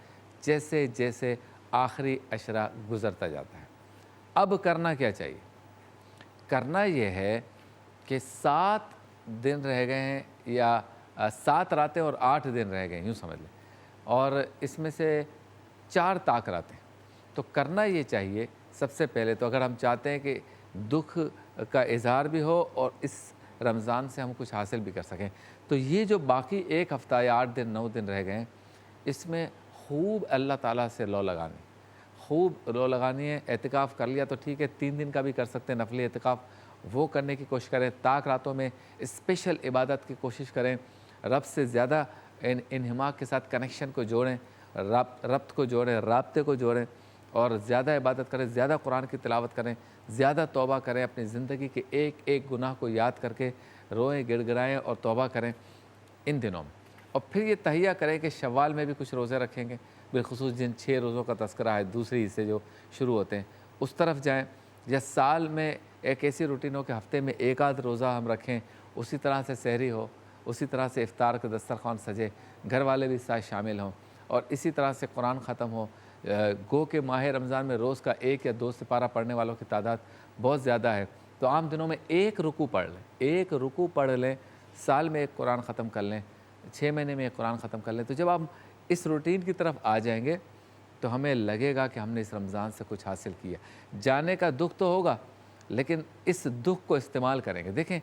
جیسے جیسے آخری عشرہ گزرتا جاتا ہے. اب کرنا کیا چاہیے؟ کرنا یہ ہے کہ 7 دن رہ گئے ہیں، یا 7 راتیں اور 8 دن رہ گئے ہیں، یوں سمجھ لیں، اور اس میں سے 4 طاق راتیں. تو کرنا یہ چاہیے سب سے پہلے تو، اگر ہم چاہتے ہیں کہ دکھ کا اظہار بھی ہو اور اس رمضان سے ہم کچھ حاصل بھی کر سکیں، تو یہ جو باقی 1 ہفتہ یا 8 دن 9 دن رہ گئے ہیں، اس میں خوب اللہ تعالیٰ سے لو لگانی ہے. اعتکاف کر لیا تو ٹھیک ہے، 3 دن کا بھی کر سکتے ہیں نفلی اعتکاف، وہ کرنے کی کوشش کریں. طاق راتوں میں اسپیشل عبادت کی کوشش کریں، رب سے زیادہ انہماک کے ساتھ کنیکشن کو جوڑیں، ربط کو جوڑیں، رابطے کو جوڑیں، اور زیادہ عبادت کریں، زیادہ قرآن کی تلاوت کریں، زیادہ توبہ کریں. اپنی زندگی کے ایک ایک گناہ کو یاد کر کے روئیں، گڑ گڑائیں اور توبہ کریں ان دنوں میں. اور پھر یہ تہیہ کریں کہ شوال میں بھی کچھ روزے رکھیں گے، بالخصوص جن 6 روزوں کا تذکرہ ہے دوسری حصے جو شروع ہوتے ہیں، اس طرف جائیں. یا سال میں ایک ایسی روٹین ہو کہ ہفتے میں 1 آدھ روزہ ہم رکھیں، اسی طرح سے سحری ہو، اسی طرح سے افطار کا دسترخوان سجے، گھر والے بھی ساتھ شامل ہوں، اور اسی طرح سے قرآن ختم ہو. گو کہ ماہ رمضان میں روز کا 1 یا 2 سپارہ پڑھنے والوں کی تعداد بہت زیادہ ہے، تو عام دنوں میں 1 رکوع پڑھ لیں، سال میں 1 قرآن ختم کر لیں، 6 مہینے میں 1 قرآن ختم کر لیں. تو جب ہم اس روٹین کی طرف آ جائیں گے تو ہمیں لگے گا کہ ہم نے اس رمضان سے کچھ حاصل کیا. جانے کا دکھ تو ہوگا، لیکن اس دکھ کو استعمال کریں گے. دیکھیں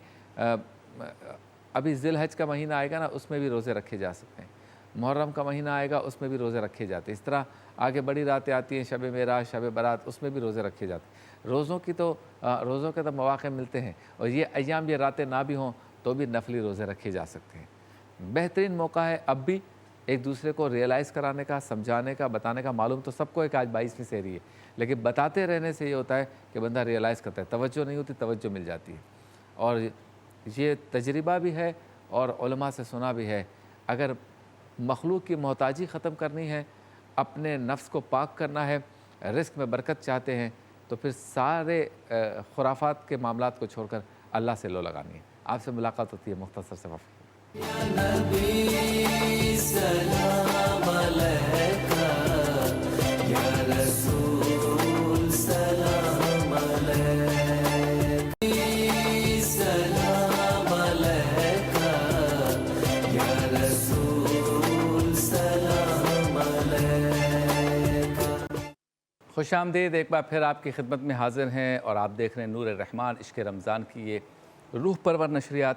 ابھی ذی الحج کا مہینہ آئے گا نا، اس میں بھی روزے رکھے جا سکتے ہیں. محرم کا مہینہ آئے گا، اس میں بھی روزے رکھے جاتے ہیں. اس طرح آگے بڑی راتیں آتی ہیں، شب معراج، شب برات، اس میں بھی روزے رکھے جاتے ہیں. روزوں کے تو مواقع ملتے ہیں، اور یہ ایام، یہ راتیں نہ بھی ہوں تو بھی نفلی روزے رکھے جا سکتے ہیں. بہترین موقع ہے اب بھی ایک دوسرے کو ریئلائز کرانے کا، سمجھانے کا، بتانے کا. معلوم تو سب کو ہے کہ آج 22ویں سحری ہے، لیکن بتاتے رہنے سے یہ ہوتا ہے کہ بندہ ریئلائز کرتا ہے. توجہ نہیں ہوتی، توجہ مل جاتی ہے. اور یہ تجربہ بھی ہے اور علماء سے سنا بھی ہے. اگر مخلوق کی محتاجی ختم کرنی ہے، اپنے نفس کو پاک کرنا ہے، رزق میں برکت چاہتے ہیں، تو پھر سارے خرافات کے معاملات کو چھوڑ کر اللہ سے لو لگانی ہے. آپ سے ملاقات ہوتی ہے مختصر سے وقت. نبی سلام علیکہ، یا رسول سلام علیکہ، سلام علیکہ، یا رسول سلام علیکہ. خوش آمدید، ایک بار پھر آپ کی خدمت میں حاضر ہیں، اور آپ دیکھ رہے ہیں نور رحمان عشق رمضان کی یہ روح پرور نشریات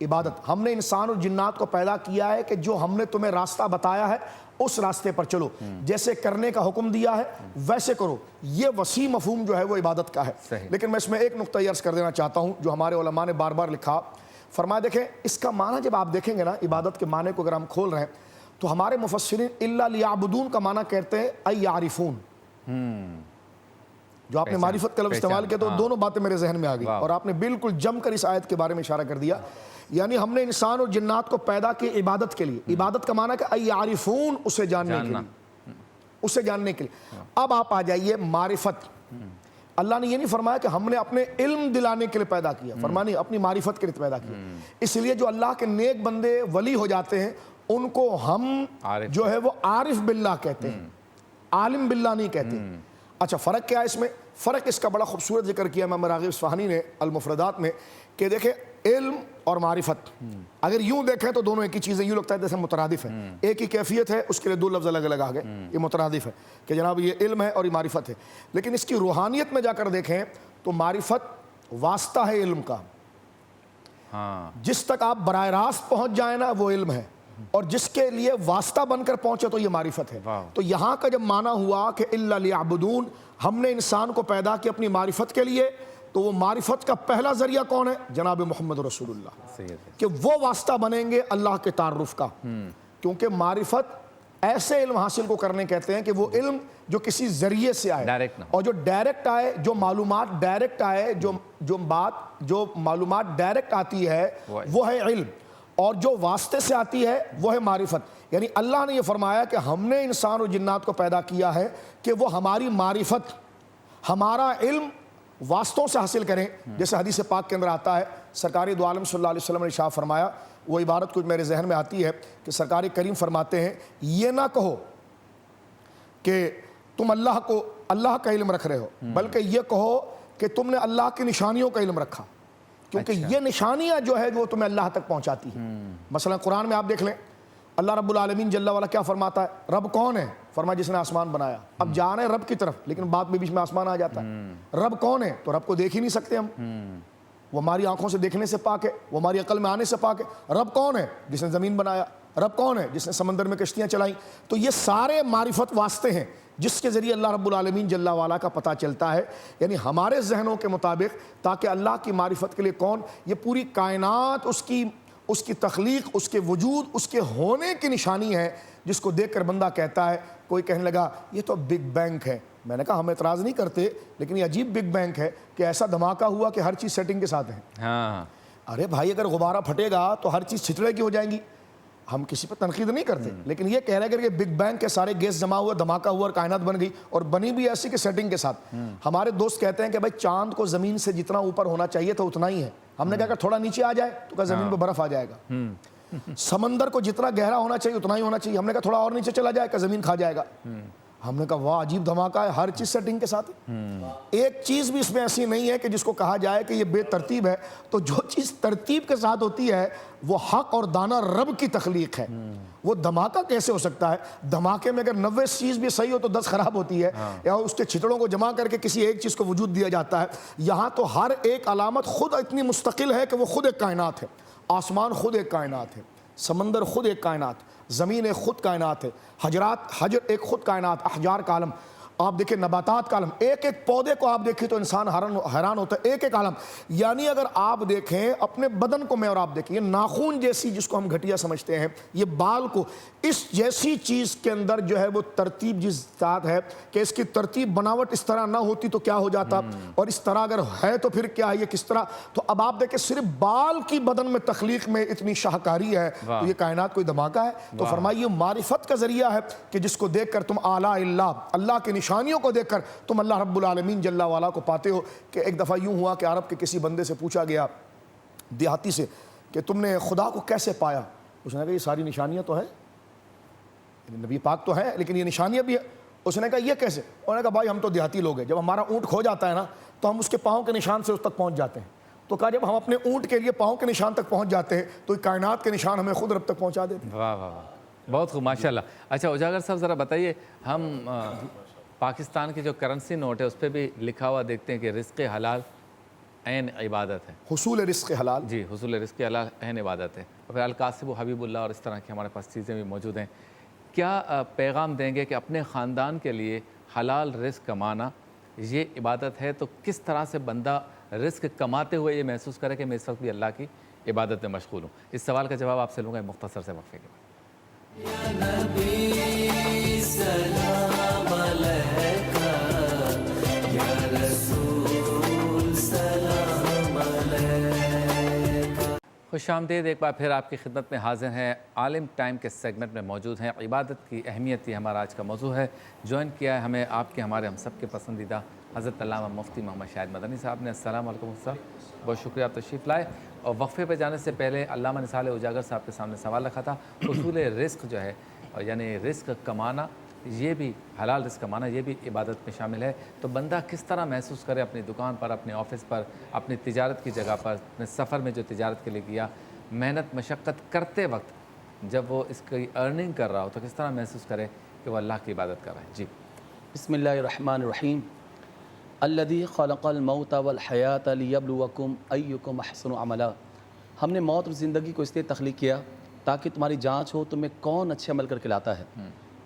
عبادت. ہم نے انسان اور جنات کو پیدا کیا ہے کہ جو ہم نے تمہیں راستہ بتایا ہے اس راستے پر چلو, جیسے کرنے کا حکم دیا ہے ویسے کرو. یہ وسیع مفہوم جو ہے وہ عبادت کا ہے. لیکن میں اس میں ایک نقطہ عرض کر دینا چاہتا ہوں جو ہمارے علماء نے بار بار لکھا. فرمایا دیکھیں اس کا معنی جب آپ دیکھیں گے نا, عبادت کے معنی کو اگر ہم کھول رہے ہیں تو ہمارے مفسرین الا لیعبدون کا معنی کہتے ہیں ای یعرفون. جو آپ نے معرفت کا لفظ استعمال کیا تو دونوں باتیں میرے ذہن میں آ گئی اور آپ نے بالکل جم کر اس آیت کے بارے میں اشارہ کر دیا. یعنی ہم نے انسان اور جنات کو پیدا کیا عبادت کے لیے. عبادت کا معنی ہے کہ ای یعرفون, اسے جاننے کے لیے, اسے جاننے کے لیے. اب آپ آ جائیے معرفت. اللہ نے یہ نہیں فرمایا کہ ہم نے اپنے علم دلانے کے لیے پیدا کیا, فرمایا نہیں, اپنی معرفت کے لیے پیدا کیا. اس لیے جو اللہ کے نیک بندے ولی ہو جاتے ہیں ان کو ہم جو ہے وہ عارف باللہ کہتے ہیں, عالم باللہ نہیں کہتے. اچھا فرق کیا ہے اس میں؟ فرق اس کا بڑا خوبصورت ذکر کیا امام راغب اصفہانی نے المفردات میں کہ دیکھیں علم اور معرفت اگر یوں دیکھیں تو دونوں ایک ہی چیزیں, یوں لگتا ہے جیسے مترادف ہیں, ایک ہی کیفیت ہے, اس کے لیے دو لفظ الگ الگ آ گئے, یہ مترادف ہے کہ جناب یہ علم ہے اور یہ معرفت ہے. لیکن اس کی روحانیت میں جا کر دیکھیں تو معرفت واسطہ ہے علم کا. جس تک آپ براہ راست پہنچ جائیں نا وہ علم ہے, اور جس کے لیے واسطہ بن کر پہنچے تو یہ معرفت ہے. تو یہاں کا جب معنی ہوا کہ الا لیعبدون, ہم نے انسان کو پیدا کیا اپنی معرفت کے لیے, تو وہ معرفت کا پہلا ذریعہ کون ہے؟ جناب محمد رسول اللہ, کہ وہ واسطہ بنیں گے اللہ کے تعارف کا. کیونکہ معرفت ایسے علم حاصل کو کرنے کہتے ہیں کہ وہ علم جو کسی ذریعے سے آئے, اور جو ڈائریکٹ آئے, جو معلومات ڈائریکٹ آئے, جو معلومات ڈائریکٹ آتی ہے وہ ہے علم, اور جو واسطے سے آتی ہے وہ ہے معرفت. یعنی اللہ نے یہ فرمایا کہ ہم نے انسان اور جنات کو پیدا کیا ہے کہ وہ ہماری معرفت, ہمارا علم واسطوں سے حاصل کریں. جیسے حدیث پاک کے اندر آتا ہے, سرکار دو عالم صلی اللہ علیہ وسلم نے ارشاد فرمایا, وہ عبارت کچھ میرے ذہن میں آتی ہے کہ سرکار کریم فرماتے ہیں یہ نہ کہو کہ تم اللہ کا علم رکھ رہے ہو, بلکہ یہ کہو کہ تم نے اللہ کی نشانیوں کا علم رکھا, کیونکہ یہ نشانیاں جو ہے وہ تمہیں اللہ تک پہنچاتی ہیں. مثلا قرآن میں آپ دیکھ لیں اللہ رب العالمین جل وعلا کیا فرماتا ہے؟ رب کون ہے؟ فرمایا جس نے آسمان بنایا. اب جا رہے ہیں رب کی طرف, لیکن بات میں بیچ میں آسمان آ جاتا ہے. رب کون ہے؟ تو رب کو دیکھ ہی نہیں سکتے ہم, وہ ہماری آنکھوں سے دیکھنے سے پاک ہے, وہ ہماری عقل میں آنے سے پاک ہے. رب کون ہے؟ جس نے زمین بنایا. رب کون ہے؟ جس نے سمندر میں کشتیاں چلائیں. تو یہ سارے معرفت واسطے ہیں جس کے ذریعے اللہ رب العالمین جل وعلا کا پتہ چلتا ہے. یعنی ہمارے ذہنوں کے مطابق, تاکہ اللہ کی معرفت کے لیے کون, یہ پوری کائنات اس کی تخلیق, اس کے وجود, اس کے ہونے کی نشانی ہے, جس کو دیکھ کر بندہ کہتا ہے, کوئی کہنے لگا یہ تو بگ بینگ ہے. میں نے کہا ہم اعتراض نہیں کرتے, لیکن یہ عجیب بگ بینگ ہے کہ ایسا دھماکہ ہوا کہ ہر چیز سیٹنگ کے ساتھ ہے. ارے بھائی اگر غبارہ پھٹے گا تو ہر چیز چھتڑے کی ہو جائیں گی. ہم کسی پہ تنقید نہیں کرتے, لیکن یہ کہہ رہے ہیں کہ بگ بینگ کے سارے گیس جمع ہوا, دھماکہ ہوا اور کائنات بن گئی, اور بنی بھی ایسی کہ سیٹنگ کے ساتھ. ہمارے دوست کہتے ہیں کہ بھائی چاند کو زمین سے جتنا اوپر ہونا چاہیے تھا اتنا ہی ہے. ہم نے کہا کہ تھوڑا نیچے آ جائے تو کہا زمین پہ برف آ جائے گا. سمندر کو جتنا گہرا ہونا چاہیے اتنا ہی ہونا چاہیے. ہم نے کہا تھوڑا اور نیچے چلا جائے کہ زمین کھا جائے گا. ہم نے کہا واہ عجیب دھماکہ ہے, ہر چیز سیٹنگ کے ساتھ. ایک چیز بھی اس میں ایسی نہیں ہے کہ جس کو کہا جائے کہ یہ بے ترتیب ہے. تو جو چیز ترتیب کے ساتھ ہوتی ہے وہ حق اور دانا رب کی تخلیق ہے. وہ دھماکہ کیسے ہو سکتا ہے؟ دھماکے میں اگر 90 چیز بھی صحیح ہو تو 10 خراب ہوتی ہے, یا اس کے چھتڑوں کو جمع کر کے کسی ایک چیز کو وجود دیا جاتا ہے. یہاں تو ہر ایک علامت خود اتنی مستقل ہے کہ وہ خود ایک کائنات ہے. آسمان خود ایک کائنات ہے, سمندر خود ایک کائنات, زمین ایک خود کائنات ہے, حجر ایک خود کائنات, احجار کا عالم, آپ دیکھیں نباتات کا عالم, ایک ایک پودے کو آپ دیکھیں تو انسان حیران ہوتا ہے, ایک ایک عالم. یعنی اگر آپ دیکھیں اپنے بدن کو میں اور آپ دیکھیں, یہ ناخون جیسی جس کو ہم گھٹیا سمجھتے ہیں, یہ بال کو, اس جیسی چیز کے اندر جو ہے وہ ترتیب جس ذات ہے کہ اس کی ترتیب بناوٹ اس طرح نہ ہوتی تو کیا ہو جاتا, اور اس طرح اگر ہے تو پھر کیا ہے, یہ کس طرح. تو اب آپ دیکھیں صرف بال کی بدن میں تخلیق میں اتنی شاہکاری ہے, تو یہ کائنات کوئی دھماکہ ہے. تو فرمائیے معرفت کا ذریعہ ہے کہ جس کو دیکھ کر تم اعلیٰ اللہ کی نشانیوں کو دیکھ کر تم اللہ رب العالمین جل وعلا کو پاتے ہو. کہ ایک دفعہ یوں ہوا کہ عرب کے کسی بندے سے پوچھا گیا دیہاتی سے کہ تم نے خدا کو کیسے پایا؟ اس نے کہا یہ ساری نشانیاں تو ہیں, نبی پاک تو ہیں لیکن یہ نشانیاں بھی ہیں. اس نے کہا یہ کیسے؟ انہوں نے کہا بھائی ہم تو دیہاتی لوگ ہیں, جب ہمارا اونٹ کھو جاتا ہے نا تو ہم اس کے پاؤں کے نشان سے اس تک پہنچ جاتے ہیں. تو کہا جب ہم اپنے اونٹ کے لیے پاؤں کے نشان تک پہنچ جاتے ہیں تو کائنات کے نشان ہمیں خود رب تک پہنچا دیتے ہیں. واہ واہ واہ, بہت خوب, ماشاء اللہ. اچھا اجاگر صاحب ذرا بتائیے, ہم پاکستان کی جو کرنسی نوٹ ہے اس پہ بھی لکھا ہوا دیکھتے ہیں کہ رزق حلال عین عبادت ہے. حصول رزق حلال. جی حصول رزق حلال عین عبادت ہے. اور پھر القاسب و حبیب اللہ اور اس طرح کی ہمارے پاس چیزیں بھی موجود ہیں. کیا پیغام دیں گے کہ اپنے خاندان کے لیے حلال رزق کمانا یہ عبادت ہے؟ تو کس طرح سے بندہ رزق کماتے ہوئے یہ محسوس کرے کہ میں اس وقت بھی اللہ کی عبادت میں مشغول ہوں؟ اس سوال کا جواب آپ سے لوں گا مختصر سے وقفے کے بعد. نبی سلام علیکہ یا رسول سلام علیکہ. خوش آمدید. ایک بار پھر آپ کی خدمت میں حاضر ہیں. عالم ٹائم کے سیگمنٹ میں موجود ہیں. عبادت کی اہمیت یہ ہمارا آج کا موضوع ہے. جوائن کیا ہے ہمیں آپ کے ہمارے ہم سب کے پسندیدہ حضرت علامہ مفتی محمد شاہد مدنی صاحب نے. السلام علیکم صاحب، بہت شکریہ آپ تشریف لائے. اور وقفے پہ جانے سے پہلے علامہ نثال اجاگر صاحب کے سامنے سوال رکھا تھا. حصول رزق جو ہے یعنی رزق کمانا، یہ بھی حلال رزق کمانا یہ بھی عبادت میں شامل ہے. تو بندہ کس طرح محسوس کرے اپنی دکان پر، اپنے آفس پر، اپنی تجارت کی جگہ پر، اپنے سفر میں جو تجارت کے لیے کیا، محنت مشقت کرتے وقت جب وہ اس کی ارننگ کر رہا ہو تو کس طرح محسوس کرے کہ وہ اللہ کی عبادت کر رہا ہے؟ جی بسم اللہ الرحمن الرحیم. الذی خلق الموت والحیات لیبلوکم ایکم احسن عملا. ہم نے موت اور زندگی کو اس لیے تخلیق کیا تاکہ تمہاری جانچ ہو تمہیں کون اچھے عمل کر کے لاتا ہے.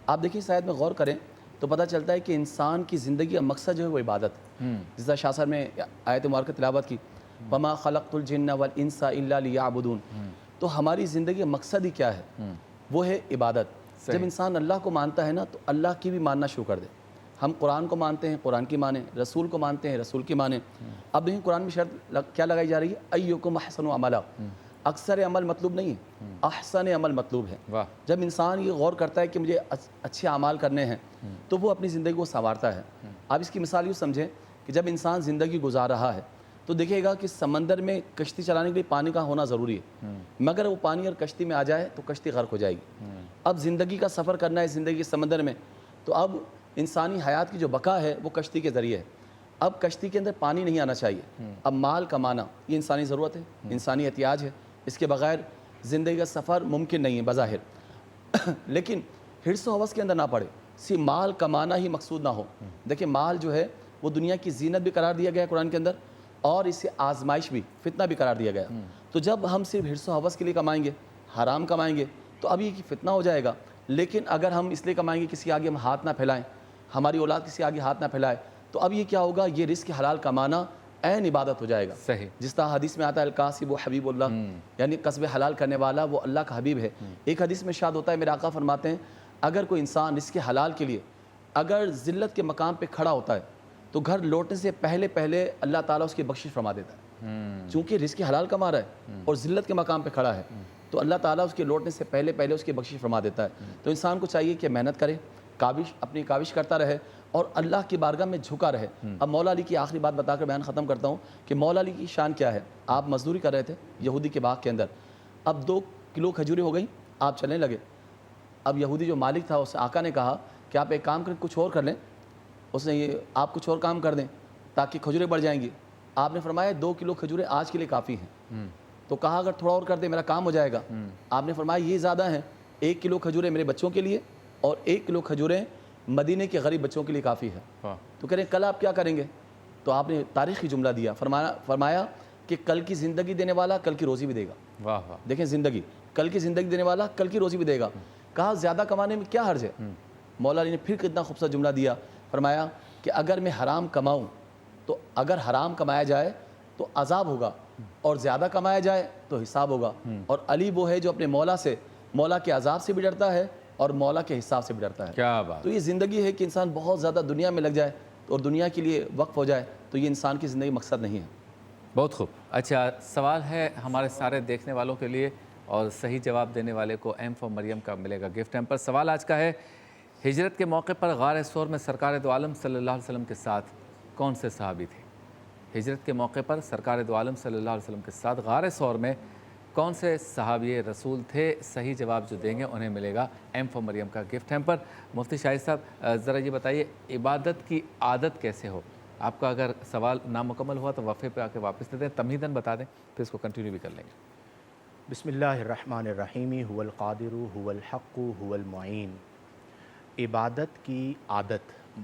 آپ دیکھیں اس آیت میں غور کریں تو پتہ چلتا ہے کہ انسان کی زندگی کا مقصد جو ہے وہ عبادت ہے. جس طرح شاہ صاحب نے آیت مبارکہ تلاوت کی وما خلقت الجن والانس الا لیعبدون. تو ہماری زندگی کا مقصد ہی کیا ہے؟ وہ ہے عبادت. جب انسان اللہ کو مانتا ہے نا تو اللہ کی بھی ماننا شروع کر دے. ہم قرآن کو مانتے ہیں، قرآن کی مانیں، رسول کو مانتے ہیں، رسول کی مانیں. اب دیکھیں قرآن میں شرط کیا لگائی جا رہی ہے؟ ایکم احسن عملا. اکثر عمل مطلوب نہیں ہے، احسن عمل مطلوب ہے. واہ. جب انسان یہ غور کرتا ہے کہ مجھے اچھے اعمال کرنے ہیں تو وہ اپنی زندگی کو سنوارتا ہے. آپ اس کی مثال یوں سمجھیں کہ جب انسان زندگی گزار رہا ہے تو دیکھے گا کہ سمندر میں کشتی چلانے کے لیے پانی کا ہونا ضروری ہے، مگر وہ پانی اور کشتی میں آ جائے تو کشتی غرق ہو جائے گی. اب زندگی کا سفر کرنا ہے زندگی کے سمندر میں، تو اب انسانی حیات کی جو بقا ہے وہ کشتی کے ذریعے ہے. اب کشتی کے اندر پانی نہیں آنا چاہیے. اب مال کمانا یہ انسانی ضرورت ہے، انسانی احتیاج ہے. اس کے بغیر زندگی کا سفر ممکن نہیں ہے بظاہر. لیکن حرص و ہوس کے اندر نہ پڑے، صرف مال کمانا ہی مقصود نہ ہو. دیکھیں مال جو ہے وہ دنیا کی زینت بھی قرار دیا گیا ہے قرآن کے اندر، اور اسے آزمائش بھی، فتنہ بھی قرار دیا گیا. تو جب ہم صرف حرص و ہوس کے لیے کمائیں گے، حرام کمائیں گے، تو اب یہ فتنہ ہو جائے گا. لیکن اگر ہم اس لیے کمائیں گے کسی آگے ہم ہاتھ نہ پھیلائیں، ہماری اولاد کسی آگے ہاتھ نہ پھیلائے، تو اب یہ کیا ہوگا؟ یہ رزق حلال کمانا عین عبادت ہو جائے گا. صحیح. جس طرح حدیث میں آتا ہے القاسب و حبیب اللہ، یعنی کسب حلال کرنے والا وہ اللہ کا حبیب ہے. ایک حدیث میں ارشاد ہوتا ہے، میرے آقا فرماتے ہیں اگر کوئی انسان رزق حلال کے لیے اگر ذلت کے مقام پہ کھڑا ہوتا ہے تو گھر لوٹنے سے پہلے اللہ تعالیٰ اس کی بخشش فرما دیتا ہے. چونکہ رزق حلال کما رہا ہے اور ذلت کے مقام پہ کھڑا ہے تو اللہ تعالیٰ اس کے لوٹنے سے پہلے اس کی بخشش فرما دیتا ہے. تو انسان کو چاہیے کہ محنت کرے، اپنی کاوش کرتا رہے اور اللہ کی بارگاہ میں جھکا رہے. اب مولا علی کی آخری بات بتا کر بیان ختم کرتا ہوں کہ مولا علی کی شان کیا ہے. آپ مزدوری کر رہے تھے یہودی کے باغ کے اندر، اب 2 کلو کھجوریں ہو گئیں، آپ چلنے لگے. اب یہودی جو مالک تھا اس آقا نے کہا کہ آپ ایک کام کریں، کچھ اور کر لیں. اس نے یہ آپ کچھ اور کام کر دیں تاکہ کھجوریں بڑھ جائیں گی. آپ نے فرمایا 2 کلو کھجوریں آج کے لیے کافی ہیں. تو کہا اگر تھوڑا اور کر دیں میرا کام ہو جائے گا. آپ نے فرمایا یہ زیادہ ہیں، 1 کلو کھجوریں میرے بچوں کے لیے اور 1 کلو کھجوریں مدینے کے غریب بچوں کے لیے کافی ہے. تو کہہ رہے ہیں کل آپ کیا کریں گے؟ تو آپ نے تاریخی جملہ دیا، فرمایا کہ کل کی زندگی دینے والا کل کی روزی بھی دے گا. واہ واہ. دیکھیں زندگی، کل کی زندگی دینے والا کل کی روزی بھی دے گا. کہا زیادہ کمانے میں کیا حرج ہے؟ مولا علی نے پھر کتنا خوبصورت جملہ دیا، فرمایا کہ اگر میں حرام کماؤں تو اگر حرام کمایا جائے تو عذاب ہوگا اور زیادہ کمایا جائے تو حساب ہوگا. اور علی وہ ہے جو اپنے مولا سے، مولا کے عذاب سے بھی ڈرتا ہے اور مولا کے حساب سے بھی ڈرتا ہے. کیا بات. تو یہ زندگی ہے کہ انسان بہت زیادہ دنیا میں لگ جائے اور دنیا کے لیے وقف ہو جائے تو یہ انسان کی زندگی مقصد نہیں ہے. بہت خوب. اچھا سوال ہے ہمارے سارے دیکھنے والوں کے لیے اور صحیح جواب دینے والے کو ایم فار مریم کا ملے گا گفٹ ہیمپر. سوال آج کا ہے، ہجرت کے موقع پر غار ثور میں سرکار دو عالم صلی اللہ علیہ وسلم کے ساتھ کون سے صحابی تھے؟ ہجرت کے موقع پر سرکار دو عالم صلی اللہ علیہ وسلم کے ساتھ غار ثور میں کون سے صحابی رسول تھے؟ صحیح جواب جو دیں گے انہیں ملے گا ایم فار مریم کا گفٹ ہیمپر. مفتی شاہد صاحب ذرا یہ بتائیے عبادت کی عادت کیسے ہو؟ آپ کا اگر سوال نامکمل ہوا تو وقفے پہ آ کے واپس لے دیں، تمہیداً بتا دیں، پھر اس کو کنٹینیو بھی کر لیں گے. بسم اللہ الرحمن الرحیم. هو القادر هو الحق هو المعین. عبادت کی عادت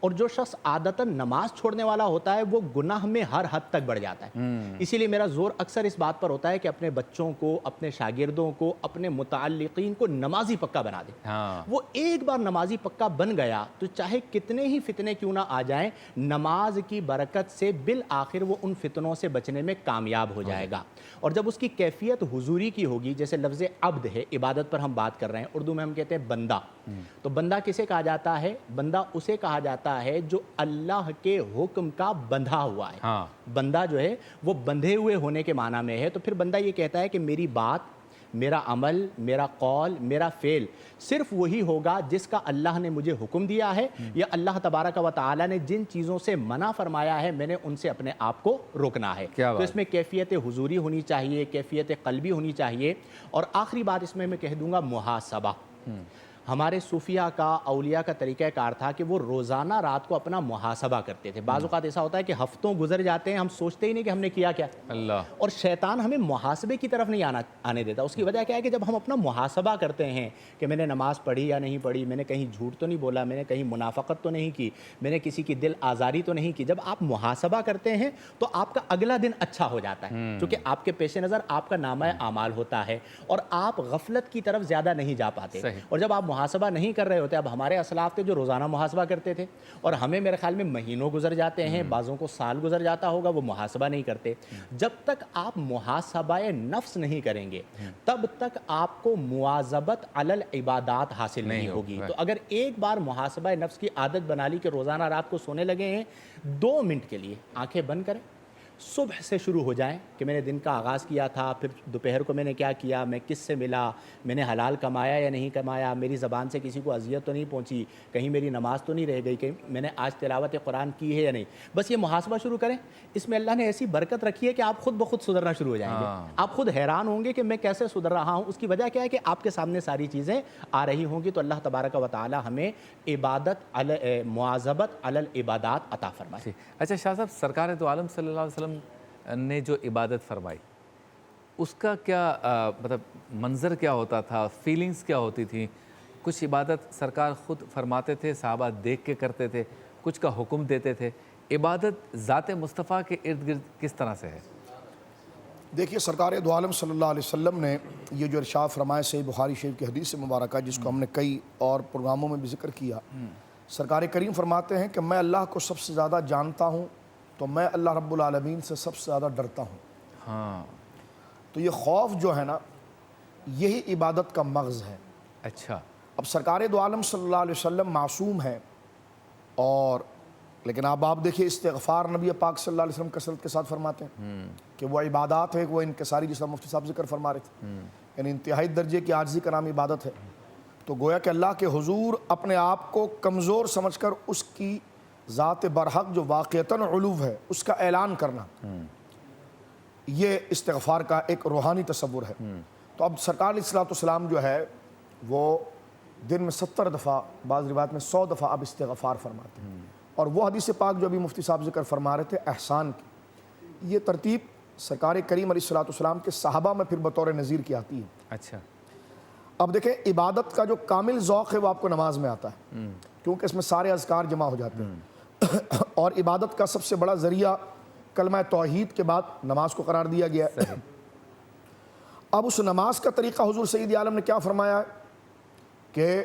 اور جو شخص عادتاً نماز چھوڑنے والا ہوتا ہے وہ گناہ میں ہر حد تک بڑھ جاتا ہے. اسی لیے میرا زور اکثر اس بات پر ہوتا ہے کہ اپنے بچوں کو، اپنے شاگردوں کو، اپنے متعلقین کو نمازی پکا بنا دیں. وہ ایک بار نمازی پکا بن گیا تو چاہے کتنے ہی فتنے کیوں نہ آ جائیں، نماز کی برکت سے بالآخر وہ ان فتنوں سے بچنے میں کامیاب ہو جائے گا. اور جب اس کی کیفیت حضوری کی ہوگی، جیسے لفظ عبد ہے، عبادت پر ہم بات کر رہے ہیں، اردو میں ہم کہتے ہیں بندہ. تو بندہ کسے کہا جاتا ہے؟ بندہ اسے کہا جاتا ہے جو اللہ کے حکم کا بندھا ہوا ہے. بندہ جو ہے وہ بندھے ہوئے ہونے کے معنی میں ہے. تو پھر بندہ یہ کہتا ہے کہ میری بات، میرا عمل، میرا قول، میرا فعل صرف وہی ہوگا جس کا اللہ نے مجھے حکم دیا ہے، یا اللہ تبارک و تعالی نے جن چیزوں سے منع فرمایا ہے میں نے ان سے اپنے آپ کو روکنا ہے. تو اس میں کیفیت حضوری ہونی چاہیے، کیفیت قلبی ہونی چاہیے. اور آخری بات اس میں کہہ دوں گا محاسبہ. ہمارے صوفیہ کا، اولیاء کا طریقہ کار تھا کہ وہ روزانہ رات کو اپنا محاسبہ کرتے تھے. بعض اوقات ایسا ہوتا ہے کہ ہفتوں گزر جاتے ہیں، ہم سوچتے ہی نہیں کہ ہم نے کیا کیا. اور شیطان ہمیں محاسبے کی طرف نہیں آنے دیتا. اس کی وجہ کیا ہے کہ جب ہم اپنا محاسبہ کرتے ہیں کہ میں نے نماز پڑھی یا نہیں پڑھی، میں نے کہیں جھوٹ تو نہیں بولا، میں نے کہیں منافقت تو نہیں کی، میں نے کسی کی دل آزاری تو نہیں کی. جب آپ محاسبہ کرتے ہیں تو آپ کا اگلا دن اچھا ہو جاتا ہے، کیونکہ آپ کے پیش نظر آپ کا نامہ اعمال ہوتا ہے اور آپ غفلت کی طرف زیادہ نہیں جا پاتے. اور جب آپ محاسبہ نہیں کر رہے ہوتے، اب ہمارے اسلاف تھے جو روزانہ محاسبہ کرتے تھے، اور ہمیں میرے خیال میں مہینوں گزر جاتے ہیں، بعضوں کو سال گزر جاتا ہوگا، وہ محاسبہ نہیں کرتے. جب تک آپ محاسبہ نفس نہیں کریں گے تب تک آپ کو مواظبت علی العبادات حاصل نہیں ہوگی. تو اگر ایک بار محاسبہ نفس کی عادت بنا لی کہ روزانہ رات کو سونے لگے ہیں، 2 منٹ کے لیے آنکھیں بند کریں، صبح سے شروع ہو جائیں کہ میں نے دن کا آغاز کیا تھا، پھر دوپہر کو میں نے کیا کیا، میں کس سے ملا، میں نے حلال کمایا یا نہیں کمایا، میری زبان سے کسی کو اذیت تو نہیں پہنچی، کہیں میری نماز تو نہیں رہ گئی، کہ میں نے آج تلاوت قرآن کی ہے یا نہیں. بس یہ محاسبہ شروع کریں. اس میں اللہ نے ایسی برکت رکھی ہے کہ آپ خود بخود سدھرنا شروع ہو جائیں گے. آپ خود حیران ہوں گے کہ میں کیسے سدھر رہا ہوں. اس کی وجہ کیا ہے کہ آپ کے سامنے ساری چیزیں آ رہی ہوں گی. تو اللہ تبارک و تعالی ہمیں مواظبت علی العبادات عطا فرمائے. اچھا شاہ صاحب، سرکار دو عالم صلی اللہ علیہ وسلم نے جو عبادت فرمائی اس کا کیا مطلب منظر کیا ہوتا تھا، فیلنگز کیا ہوتی تھیں؟ کچھ عبادت سرکار خود فرماتے تھے، صحابہ دیکھ کے کرتے تھے، کچھ کا حکم دیتے تھے. عبادت ذات مصطفیٰ کے ارد گرد کس طرح سے ہے؟ دیکھیے، سرکار دو عالم صلی اللہ علیہ وسلم نے یہ جو ارشاد فرمایا صحیح بخاری شریف کی حدیث مبارکہ، جس کو ہم نے کئی اور پروگراموں میں بھی ذکر کیا، سرکار کریم فرماتے ہیں کہ میں اللہ کو سب سے زیادہ جانتا ہوں تو میں اللہ رب العالمین سے سب سے زیادہ ڈرتا ہوں. تو یہ خوف جو ہے نا، یہی عبادت کا مغز ہے. اچھا. اب سرکار دو عالم صلی اللہ علیہ وسلم معصوم ہیں، اور لیکن آپ دیکھیے استغفار نبی پاک صلی اللہ علیہ وسلم کثرت کے ساتھ فرماتے ہیں کہ وہ عبادات ہے، وہ انکساری، جس طرح مفتی صاحب ذکر فرما رہے تھے، یعنی انتہائی درجے کی عاجزی کا نام عبادت ہے. تو گویا کہ اللہ کے حضور اپنے آپ کو کمزور سمجھ کر اس کی ذات برحق جو واقعتاً علو ہے اس کا اعلان کرنا، یہ استغفار کا ایک روحانی تصور ہے. تو اب سرکار علیہ السلام جو ہے وہ دن میں 70 دفعہ، بعض روایت میں 100 دفعہ اب استغفار فرماتے ہیں. اور وہ حدیث پاک جو ابھی مفتی صاحب ذکر فرما رہے تھے احسان کی، یہ ترتیب سرکار کریم علیہ السلام کے صحابہ میں پھر بطور نذیر کی آتی ہے. اچھا. اب دیکھیں، عبادت کا جو کامل ذوق ہے وہ آپ کو نماز میں آتا ہے، کیونکہ اس میں سارے اذکار جمع ہو جاتے ہیں. اور عبادت کا سب سے بڑا ذریعہ کلمہ توحید کے بعد نماز کو قرار دیا گیا ہے. اب اس نماز کا طریقہ حضور سید عالم نے کیا فرمایا ہے کہ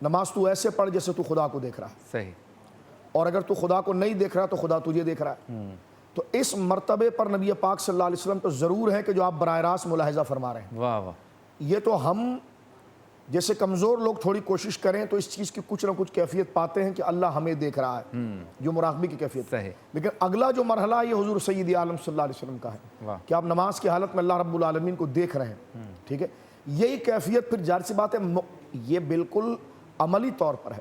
نماز تو ایسے پڑھ جیسے تو خدا کو دیکھ رہا ہے. صحیح. اور اگر تو خدا کو نہیں دیکھ رہا تو خدا تجھے دیکھ رہا ہے. تو اس مرتبے پر نبی پاک صلی اللہ علیہ وسلم تو ضرور ہے کہ جو آپ براہ راست ملاحظہ فرما رہے ہیں. واہ واہ. یہ تو ہم جیسے کمزور لوگ تھوڑی کوشش کریں تو اس چیز کی کچھ نہ کچھ کیفیت پاتے ہیں کہ اللہ ہمیں دیکھ رہا ہے، جو مراقبے کی کیفیت ہے. لیکن اگلا جو مرحلہ یہ حضور سید عالم صلی اللہ علیہ وسلم کا ہے کہ آپ نماز کی حالت میں اللہ رب العالمین کو دیکھ رہے ہیں. ٹھیک ہے، یہی کیفیت پھر ظاہر سی بات ہے یہ بالکل عملی طور پر ہے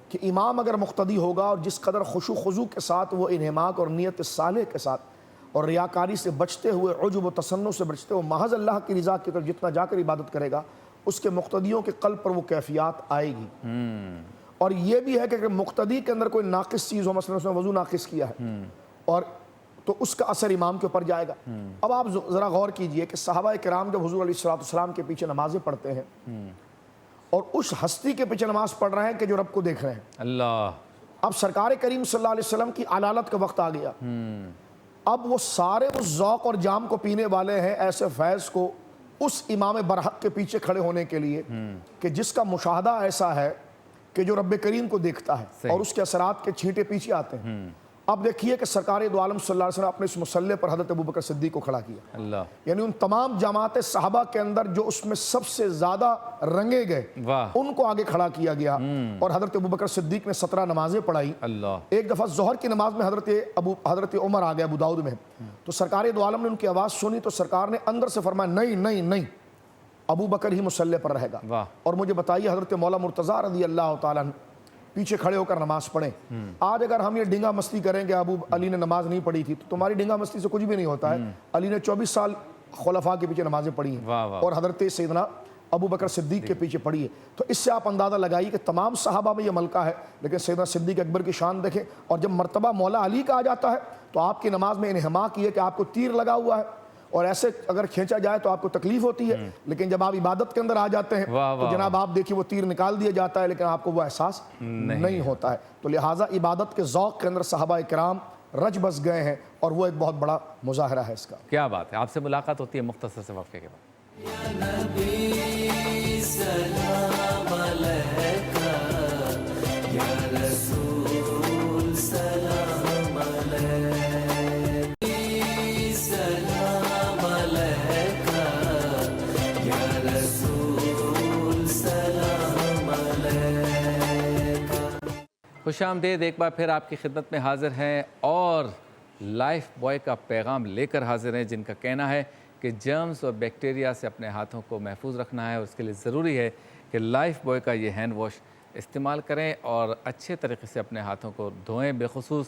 کہ امام اگر مقتدی ہوگا اور جس قدر خشوع خضوع کے ساتھ وہ انہماک اور نیت صالح کے ساتھ اور ریاکاری سے بچتے ہوئے، عجب و تسنع سے بچتے ہوئے محض اللہ کی رضا کی طرف جتنا جا کر عبادت کرے گا، اس کے مقتدیوں کے قلب پر وہ کیفیات آئے گی. اور یہ بھی ہے کہ اگر مقتدی کے اندر کوئی ناقص چیز ہو، مثلا اس نے وضو ناقص کیا ہے، اور تو اس کا اثر امام کے اوپر جائے گا. اب آپ ذرا غور کیجئے کہ صحابہ کرام جب حضور علیہ السلام کے پیچھے نمازیں پڑھتے ہیں اور اس ہستی کے پیچھے نماز پڑھ رہے ہیں کہ جو رب کو دیکھ رہے ہیں. اللہ. اب سرکار کریم صلی اللہ علیہ وسلم کی علالت کا وقت آ گیا. اب وہ سارے اس ذوق اور جام کو پینے والے ہیں ایسے فیض کو اس امام برحق کے پیچھے کھڑے ہونے کے لیے کہ جس کا مشاہدہ ایسا ہے کہ جو رب کریم کو دیکھتا ہے اور اس کے اثرات کے چھینٹے پیچھے آتے ہیں. اب دیکھیے کہ سرکار دو عالم صلی اللہ علیہ وسلم اپنے اس مسلح پر حضرت ابوبکر صدیق کو کھڑا کیا. اللہ. یعنی ان تمام جماعت صحابہ کے اندر جو اس میں سب سے زیادہ رنگے گئے واہ. ان کو آگے کھڑا کیا گیا اور حضرت ابوبکر صدیق نے 17 نمازیں پڑھائی. اللہ. ایک دفعہ ظہر کی نماز میں حضرت عمر آ گیا ابو داؤد میں, تو سرکار دو عالم نے ان کی آواز سنی تو سرکار نے اندر سے فرمایا نہیں نہیں نہیں, ابو بکر ہی مسلح پر رہے گا. واہ. اور مجھے بتائیے حضرت مولا مرتضیٰ رضی اللہ تعالیٰ عنہ پیچھے کھڑے ہو کر نماز پڑھیں. آج اگر ہم یہ ڈنگا مستی کریں کہ ابو علی نے نماز نہیں پڑھی تھی تو تمہاری ڈنگا مستی سے کچھ بھی نہیں ہوتا ہے. علی نے 24 سال خلفاء کے پیچھے نمازیں پڑھی ہیں اور حضرت سیدنا ابو بکر صدیق کے پیچھے پڑھی ہے. تو اس سے آپ اندازہ لگائیے کہ تمام صحابہ میں یہ ملکہ ہے, لیکن سیدنا صدیق اکبر کی شان دیکھیں. اور جب مرتبہ مولا علی کا آ جاتا ہے تو آپ کی نماز میں انہماک یہ کہ آپ کو تیر لگا ہوا ہے اور ایسے اگر کھینچا جائے تو آپ کو تکلیف ہوتی ہے, لیکن جب آپ عبادت کے اندر آ جاتے ہیں تو جناب آپ دیکھیے وہ تیر نکال دیا جاتا ہے لیکن آپ کو وہ احساس نہیں ہوتا ہے. تو لہٰذا عبادت کے ذوق کے اندر صحابہ کرام رج بس گئے ہیں اور وہ ایک بہت بڑا مظاہرہ ہے اس کا. کیا بات ہے. آپ سے ملاقات ہوتی ہے مختصر سے وقفے کے بعد. نبی سلام علیکہ یا رسول سلام علیکہ سلام علیکہ یا رسول سلام علیکہ. خوش آمدید. ایک بار پھر آپ کی خدمت میں حاضر ہیں اور لائف بوائے کا پیغام لے کر حاضر ہیں, جن کا کہنا ہے کہ جرمز اور بیکٹیریا سے اپنے ہاتھوں کو محفوظ رکھنا ہے اور اس کے لیے ضروری ہے کہ لائف بوائے کا یہ ہینڈ واش استعمال کریں اور اچھے طریقے سے اپنے ہاتھوں کو دھوئیں. بالخصوص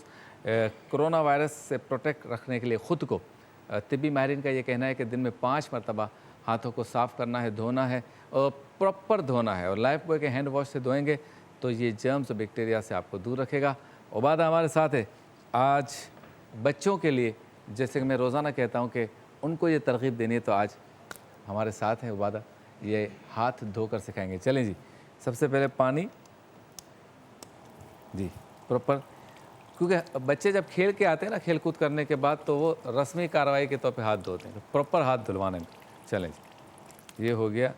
کرونا وائرس سے پروٹیکٹ رکھنے کے لیے خود کو طبی ماہرین کا یہ کہنا ہے کہ دن میں 5 مرتبہ ہاتھوں کو صاف کرنا ہے, دھونا ہے اور پراپر دھونا ہے. اور لائف بوائے کے ہینڈ واش سے دھوئیں گے تو یہ جرمز اور بیکٹیریا سے آپ کو دور رکھے گا. عبادہ ہمارے ساتھ ہے. آج بچوں کے لیے جیسے کہ میں روزانہ کہتا ہوں کہ ان کو یہ ترغیب دینی ہے تو آج ہمارے ساتھ ہیں عبادہ, یہ ہاتھ دھو کر سکھائیں گے. چلیں جی, سب سے پہلے پانی جی پراپر, کیونکہ بچے جب کھیل کے آتے ہیں نا کھیل کود کرنے کے بعد تو وہ رسمی کارروائی کے طور پہ ہاتھ دھوتے ہیں, پراپر ہاتھ دھلوانے میں. چلیں جی, یہ ہو گیا.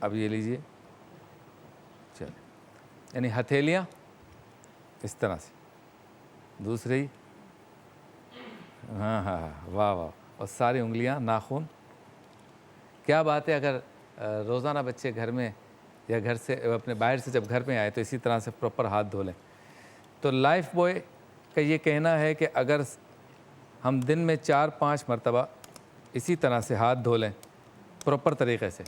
اب یہ لیجئے, چلیں, یعنی ہتھیلیاں اس طرح سے, دوسری ہاں ہاں واہ واہ, اور ساری انگلیاں ناخن. کیا بات ہے. اگر روزانہ بچے گھر میں یا گھر سے اپنے باہر سے جب گھر میں آئے تو اسی طرح سے پراپر ہاتھ دھو لیں. تو لائف بوائے کا یہ کہنا ہے کہ اگر ہم دن میں 4-5 مرتبہ اسی طرح سے ہاتھ دھو لیں پراپر طریقے سے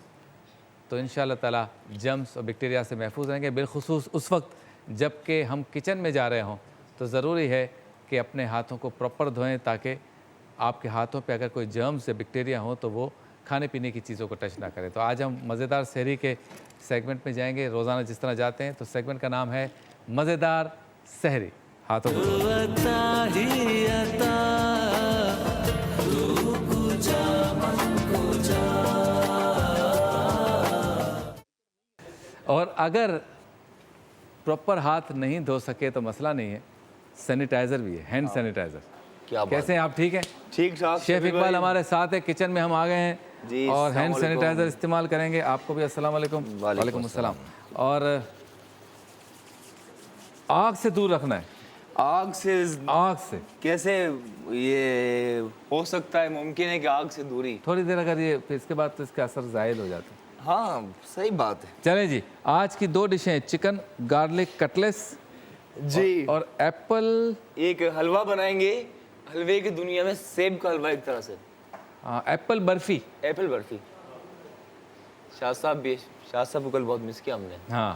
تو انشاءاللہ تعالیٰ جرمز اور بیکٹیریا سے محفوظ رہیں گے. بالخصوص اس وقت جب کہ ہم کچن میں جا رہے ہوں تو ضروری ہے کہ اپنے ہاتھوں کو پراپر دھوئیں تاکہ آپ کے ہاتھوں پہ اگر کوئی جرمز یا بیکٹیریا ہوں تو وہ کھانے پینے کی چیزوں کو ٹچ نہ کریں. تو آج ہم مزیدار سحری کے سیگمنٹ میں جائیں گے. روزانہ جس طرح جاتے ہیں تو سیگمنٹ کا نام ہے مزیدار سحری. ہاتھوں کو عطا ہی عطا روح کو جا من کو جا. اور اگر پراپر ہاتھ نہیں دھو سکے تو مسئلہ نہیں ہے, سینیٹائزر بھی ہے, ہینڈ سینیٹائزر. کیسے ہیں آپ, ٹھیک ہیں؟ ٹھیک ٹھاک. شیف اقبال ہمارے ساتھ ہے, کچن میں ہم آ گئے ہیں اور ہینڈ سینیٹائزر استعمال کریں گے. آپ کو بھی السلام علیکم. وعلیکم السلام. اور آگ سے دور رکھنا ہے. آگ سے کیسے یہ ہو سکتا ہے؟ ممکن ہے کہ آگ سے دوری تھوڑی دیر اگر یہ پھر اس کے بعد تو اس کا اثر زائل ہو جاتا ہے. ہاں صحیح بات ہے. چلیں جی, آج کی 2 ڈشیں چکن گارلک کٹلیس جی, اور ایپل. ایک حلوہ بنائیں گے. حلوے کی دنیا میں سیب کا حلوہ ایک طرح سے. ایپل برفی. ایپل برفی. شاہ صاحب کو کل بہت مس کیا ہم نے. ہاں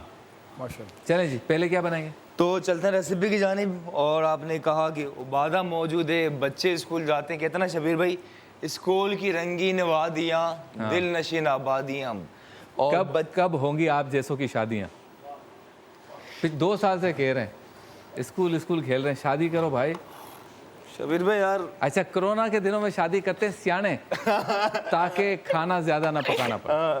چلیں جی, پہلے کیا بنائیں گے؟ تو چلتے ہیں ریسیپی کی جانب. اور آپ نے کہا کہ عبادہ موجود ہے, بچے اسکول جاتے ہیں. کہتے نا شبیر بھائی, اسکول کی رنگین وادیاں دل نشین آبادیاں. اور کب ہوں گی آپ جیسوں کی شادیاں؟ 2 سال سے کہہ رہے ہیں اسکول کھیل رہے ہیں, شادی کرو بھائی. شبیر بھائی یار, اچھا کرونا کے دنوں میں شادی کرتے ہیں سیانے تاکہ کھانا زیادہ نہ پکانا پڑے.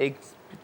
1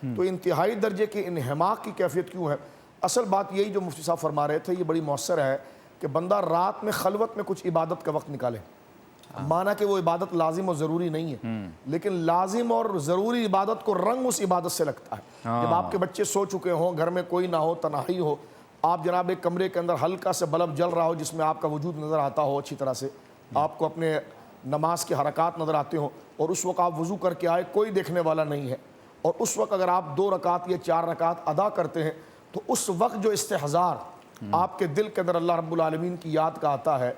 تو انتہائی درجے کے انہماک کی کیفیت کیوں ہے؟ اصل بات یہی جو مفتی صاحب فرما رہے تھے، یہ بڑی مؤثر ہے کہ بندہ رات میں خلوت میں کچھ عبادت کا وقت نکالے. مانا کہ وہ عبادت لازم اور ضروری نہیں ہے، لیکن لازم اور ضروری عبادت کو رنگ اس عبادت سے لگتا ہے. جب آپ کے بچے سو چکے ہوں، گھر میں کوئی نہ ہو، تنہائی ہو، آپ جناب ایک کمرے کے اندر ہلکا سے بلب جل رہا ہو جس میں آپ کا وجود نظر آتا ہو اچھی طرح سے، آپ کو اپنے نماز کے حرکات نظر آتے ہوں، اور اس وقت آپ وضو کر کے آئے، کوئی دیکھنے والا نہیں ہے، اور اس وقت اگر آپ 2 رکعت یا 4 رکعت ادا کرتے ہیں تو اس وقت جو استحضار آپ کے دل کے اندر اللہ رب العالمین کی یاد کا آتا ہے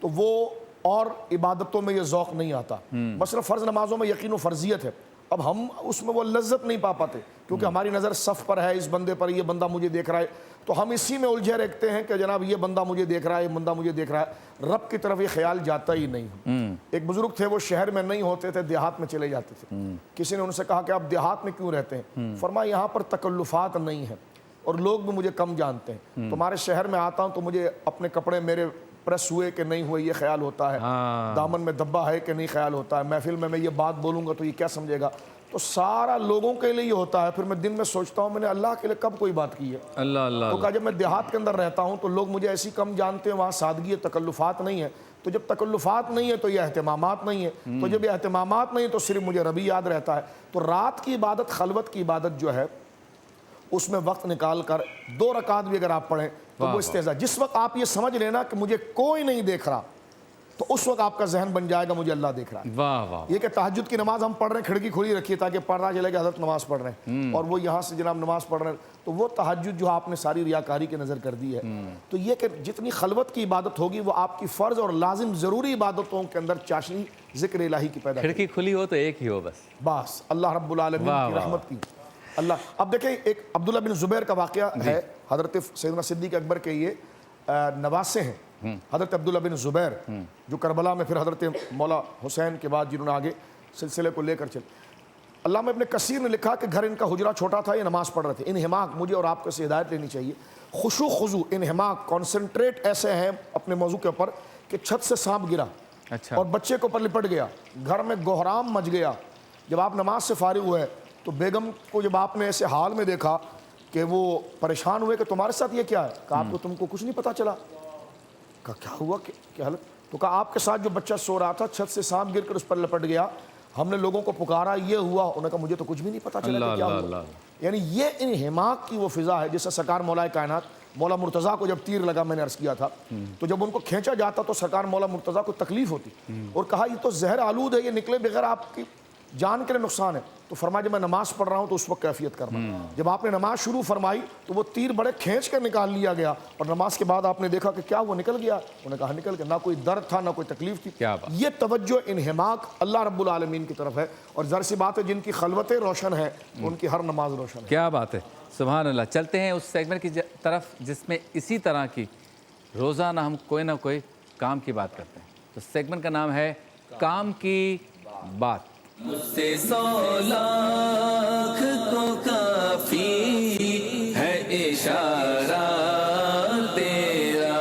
تو وہ اور عبادتوں میں یہ ذوق نہیں آتا. مثلا فرض نمازوں میں یقین و فرضیت ہے، اب ہم اس میں وہ لذت نہیں پا پاتے کیونکہ ہماری نظر صف پر ہے، اس بندے پر، یہ بندہ مجھے دیکھ رہا ہے، تو ہم اسی میں الجھے رکھتے ہیں کہ جناب یہ بندہ مجھے دیکھ رہا ہے، یہ بندہ مجھے دیکھ رہا ہے. رب کی طرف یہ خیال جاتا ہی نہیں. ایک بزرگ تھے، وہ شہر میں نہیں ہوتے تھے، دیہات میں چلے جاتے تھے. کسی نے ان سے کہا کہ آپ دیہات میں کیوں رہتے ہیں؟ فرمایا یہاں پر تکلفات نہیں ہیں اور لوگ بھی مجھے کم جانتے ہیں. تمہارے شہر میں آتا ہوں تو مجھے اپنے کپڑے میرے پریس ہوئے کہ نہیں ہوئے یہ خیال ہوتا ہے، دامن میں دبا ہے کہ نہیں خیال ہوتا ہے، محفل میں یہ بات بولوں گا تو یہ کیا سمجھے گا. تو سارا لوگوں کے لیے یہ ہوتا ہے. پھر میں دن میں سوچتا ہوں میں نے اللہ کے لیے کب کوئی بات کی ہے. تو کہا جب میں دیہات کے اندر رہتا ہوں تو لوگ مجھے ایسی کم جانتے ہیں، وہاں سادگی تکلفات نہیں ہے. تو جب تکلفات نہیں ہے تو یہ اہتمامات نہیں ہے، تو جب یہ اہتمامات نہیں ہے تو صرف مجھے ربی یاد رہتا ہے. تو رات کی عبادت، خلوت کی عبادت جو ہے، اس میں وقت نکال کر 2 رکعت بھی اگر آپ پڑھیں تو وہ استحضار. جس وقت آپ یہ سمجھ لینا کہ مجھے کوئی نہیں دیکھ رہا تو اس وقت آپ کا ذہن بن جائے گا مجھے اللہ دیکھ رہا ہے. واہ واہ. یہ کہ تہجد کی نماز ہم پڑھ رہے ہیں، کھڑکی کھلی رکھیے تاکہ پڑھنا چلے کہ حضرت نماز پڑھ رہے ہیں، اور وہ یہاں سے جناب نماز پڑھ رہے ہیں، تو وہ تہجد جو آپ نے ساری ریاکاری کی نظر کر دی ہے. تو یہ کہ جتنی خلوت کی عبادت ہوگی وہ آپ کی فرض اور لازم ضروری عبادتوں کے اندر چاشنی ذکر الہی کی پیدا کھڑکی کھلی ہو تو ایک ہی ہو بس اللہ رب العالمین کی رحمت کی. اللہ اب دیکھیں ایک عبداللہ بن زبیر کا واقعہ ہے. حضرت سیدنا صدیق اکبر کے یہ نواسے ہیں، حضرت عبداللہ بن زبیر، جو کربلا میں پھر حضرت مولا حسین کے بعد جنہوں نے آگے سلسلے کو لے کر چل. علامہ ابن کثیر نے لکھا کہ گھر ان کا حجرہ چھوٹا تھا، یہ نماز پڑھ رہے تھے. انہماک، مجھے اور آپ کو سے ہدایت لینی چاہیے. خشوع خضوع، انہماک، کانسنٹریٹ ایسے ہیں اپنے موضوع کے اوپر کہ چھت سے سانپ گرا اور بچے کے اوپر لپٹ گیا، گھر میں گہرام مچ گیا. جب آپ نماز سے فارغ ہوئے تو بیگم کو جب آپ نے ایسے حال میں دیکھا کہ وہ پریشان ہوئے کہ تمہارے ساتھ یہ کیا ہے؟ کہا آپ کو تم کو کچھ نہیں پتا چلا؟ کہا کیا ہوا، کیا حالت؟ تو کہا آپ کے ساتھ جو بچہ سو رہا تھا چھت سے سانپ گر کر اس پر لپٹ گیا، ہم نے لوگوں کو پکارا، یہ ہوا. انہوں نے کہا مجھے تو کچھ بھی نہیں پتا چلا کہ کیا ہوا. یعنی یہ انہماک کی وہ فضا ہے جس سے سرکار مولا کائنات مولا مرتضیٰ کو جب تیر لگا، میں نے عرض کیا تھا، تو جب ان کو کھینچا جاتا تو سرکار مولا مرتضیٰ کو تکلیف ہوتی اور کہا یہ تو زہر آلود ہے، یہ نکلے بغیر آپ کی جان کے لیے نقصان ہے. تو فرمایا جب میں نماز پڑھ رہا ہوں تو اس وقت کیفیت کرنا. جب آپ نے نماز شروع فرمائی تو وہ تیر بڑے کھینچ کر نکال لیا گیا، اور نماز کے بعد آپ نے دیکھا کہ کیا وہ نکل گیا؟ انہوں نے کہا نکل گیا. نہ کوئی درد تھا، نہ کوئی تکلیف تھی. یہ توجہ انہماک اللہ رب العالمین کی طرف ہے، اور ظاہر سی بات ہے جن کی خلوتیں روشن ہیں ان کی ہر نماز روشن ہے. کیا بات ہے، سبحان اللہ. چلتے ہیں اس سیگمنٹ کی طرف جس میں اسی طرح کی روزانہ ہم کوئی نہ کوئی کام کی بات کرتے ہیں. تو سیگمنٹ کا نام ہے کام کی بات. مجھ سے 100 لاکھ تو کافی ہے اشارہ تیرا.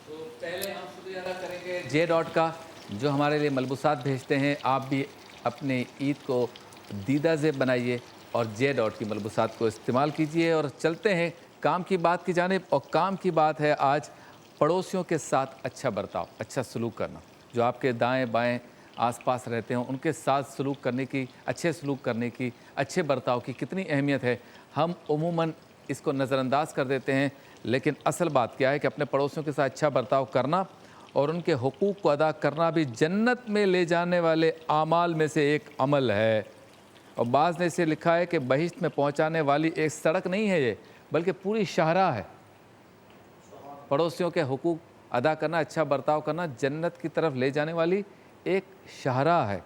تو پہلے ہم شکریہ ادا کریں گے جے ڈاٹ کا جو ہمارے لیے ملبوسات بھیجتے ہیں. آپ بھی اپنے عید کو دیدہ زیب بنائیے اور جے ڈاٹ کی ملبوسات کو استعمال کیجیے. اور چلتے ہیں کام کی بات کی جانب، اور کام کی بات ہے آج پڑوسیوں کے ساتھ اچھا برتاؤ، اچھا سلوک کرنا. جو آپ کے دائیں بائیں آس پاس رہتے ہیں ان کے ساتھ سلوک کرنے کی، اچھے سلوک کرنے کی، اچھے برتاؤ کی کتنی اہمیت ہے. ہم عموماً اس کو نظر انداز کر دیتے ہیں، لیکن اصل بات کیا ہے کہ اپنے پڑوسیوں کے ساتھ اچھا برتاؤ کرنا اور ان کے حقوق کو ادا کرنا بھی جنت میں لے جانے والے اعمال میں سے ایک عمل ہے. اور بعض نے اسے لکھا ہے کہ بہشت میں پہنچانے والی ایک سڑک نہیں ہے یہ، بلکہ پوری شاہراہ ہے. پڑوسیوں کے حقوق ادا کرنا، اچھا برتاؤ کرنا جنت کی طرف لے جانے والی ایک شاہراہ ہے.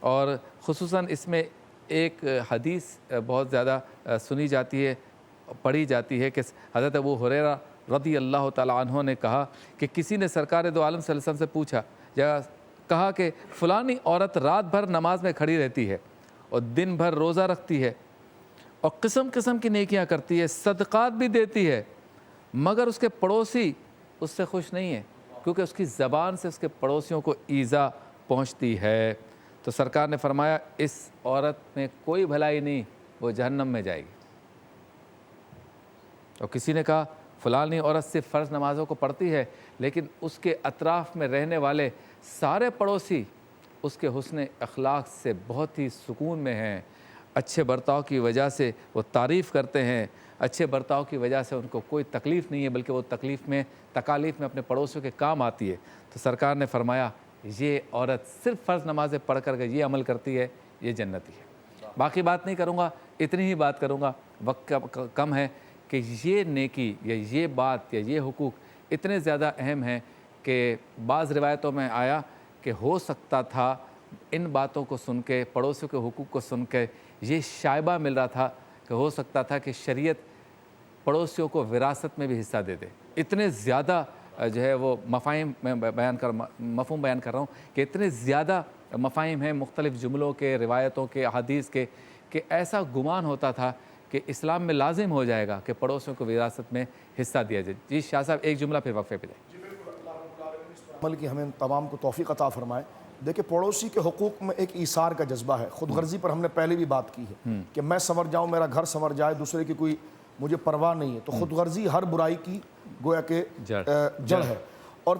اور خصوصاً اس میں ایک حدیث بہت زیادہ سنی جاتی ہے، پڑھی جاتی ہے کہ حضرت ابو ہریرہ رضی اللہ تعالیٰ عنہ نے کہا کہ کسی نے سرکار دو عالم صلی اللہ علیہ وسلم سے پوچھا یا کہا کہ فلانی عورت رات بھر نماز میں کھڑی رہتی ہے اور دن بھر روزہ رکھتی ہے اور قسم قسم کی نیکیاں کرتی ہے، صدقات بھی دیتی ہے، مگر اس کے پڑوسی اس سے خوش نہیں ہیں کیونکہ اس کی زبان سے اس کے پڑوسیوں کو ایذا پہنچتی ہے. تو سرکار نے فرمایا اس عورت میں کوئی بھلائی نہیں وہ جہنم میں جائے گی۔ اور کسی نے کہا فلانی عورت صرف فرض نمازوں کو پڑھتی ہے لیکن اس کے اطراف میں رہنے والے سارے پڑوسی اس کے حسن اخلاق سے بہت ہی سکون میں ہیں، اچھے برتاؤ کی وجہ سے وہ تعریف کرتے ہیں، اچھے برتاؤ کی وجہ سے ان کو کوئی تکلیف نہیں ہے بلکہ وہ تکالیف میں اپنے پڑوسیوں کے کام آتی ہے۔ تو سرکار نے فرمایا یہ عورت صرف فرض نمازیں پڑھ کر یہ عمل کرتی ہے، یہ جنتی ہے۔ باقی بات نہیں کروں گا، اتنی ہی بات کروں گا، وقت کم ہے، کہ یہ نیکی یا یہ بات یا یہ حقوق اتنے زیادہ اہم ہیں کہ بعض روایتوں میں آیا کہ ہو سکتا تھا ان باتوں کو سن کے، پڑوسیوں کے حقوق کو سن کے یہ شائبہ مل رہا تھا کہ ہو سکتا تھا کہ شریعت پڑوسیوں کو وراثت میں بھی حصہ دے دے۔ اتنے زیادہ جو ہے وہ مفاہیم میں مفہوم بیان کر رہا ہوں کہ اتنے زیادہ مفاہیم ہیں مختلف جملوں کے، روایتوں کے، احادیث کے، کہ ایسا گمان ہوتا تھا کہ اسلام میں لازم ہو جائے گا کہ پڑوسیوں کو وراثت میں حصہ دیا جائے۔ جی شاہ صاحب ایک جملہ پھر وقفے پہ جائیں۔ عمل کی ہمیں تمام کو توفیق عطا فرمائے۔ دیکھیں پڑوسی کے حقوق میں ایک ایثار کا جذبہ ہے، خود غرضی پر ہم نے پہلے بھی بات کی ہے کہ میں سنور جاؤں، میرا گھر سنور جائے، دوسرے کی کوئی مجھے پرواہ نہیں ہے۔ تو خود غرضی ہر برائی کی گویا کہ جڑ ہے، اور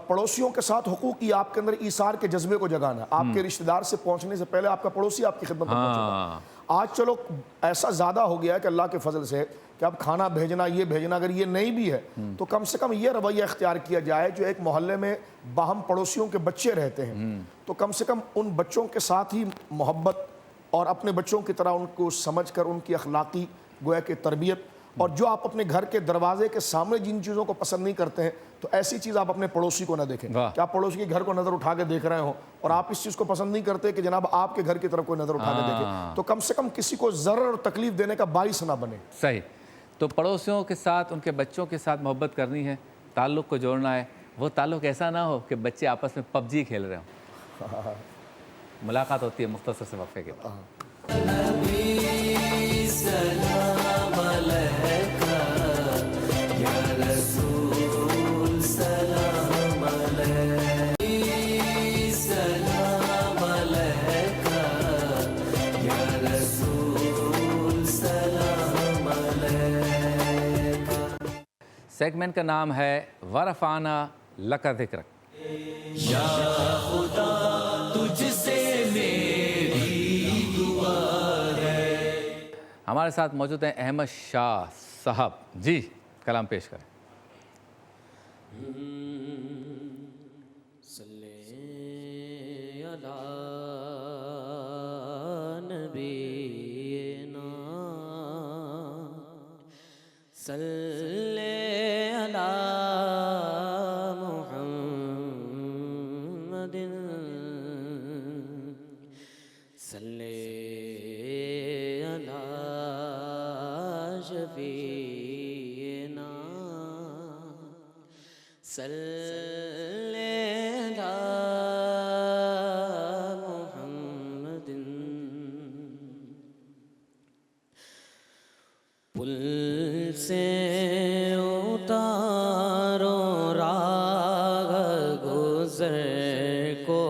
پڑوسیوں کے ساتھ حقوق کی آپ کے اندر ایثار کے جذبے کو جگانا ہے۔ آپ کے رشتہ دار سے پہنچنے سے پہلے آپ کا پڑوسی آپ کی خدمت میں پہنچے گا۔ آج چلو ایسا زیادہ ہو گیا ہے کہ اللہ کے فضل سے کہ اب کھانا بھیجنا، یہ بھیجنا، اگر یہ نہیں بھی ہے تو کم سے کم یہ رویہ اختیار کیا جائے، جو ایک محلے میں باہم پڑوسیوں کے بچے رہتے ہیں تو کم سے کم ان بچوں کے ساتھ ہی محبت اور اپنے بچوں کی طرح ان کو سمجھ کر ان کی اخلاقی گویا کہ تربیت، اور جو آپ اپنے گھر کے دروازے کے سامنے جن چیزوں کو پسند نہیں کرتے ہیں تو ایسی چیز آپ اپنے پڑوسی کو نہ دیکھیں کہ آپ پڑوسی کے گھر کو نظر اٹھا کے دیکھ رہے ہوں اور آپ اس چیز کو پسند نہیں کرتے کہ جناب آپ کے گھر کی طرف کوئی نظر اٹھا کے دیکھے، تو کم سے کم کسی کو ضرر اور تکلیف دینے کا باعث نہ بنے۔ صحیح۔ تو پڑوسیوں کے ساتھ، ان کے بچوں کے ساتھ محبت کرنی ہے، تعلق کو جوڑنا ہے۔ وہ تعلق ایسا نہ ہو کہ بچے آپس میں پب جی کھیل رہے ہوں۔ ملاقات ہوتی ہے مختصر سے وقفے کے بعد۔ نبی سلام علیکہ یا رسول سلام علیکہ، سلام علیکہ یا رسول سلام علیکہ۔ سیگمنٹ کا نام ہے ورفعنا لک ذکرک۔ یا خدا تجھ سے میری دعا ہے۔ ہمارے ساتھ موجود ہیں احمد شاہ صاحب، جی کلام پیش کریں۔ صلی علی نبینا، صلی علی محمد، صلی علی شفیعنا، صلی علی محمد۔ پل سے اتارو راہ گزر کو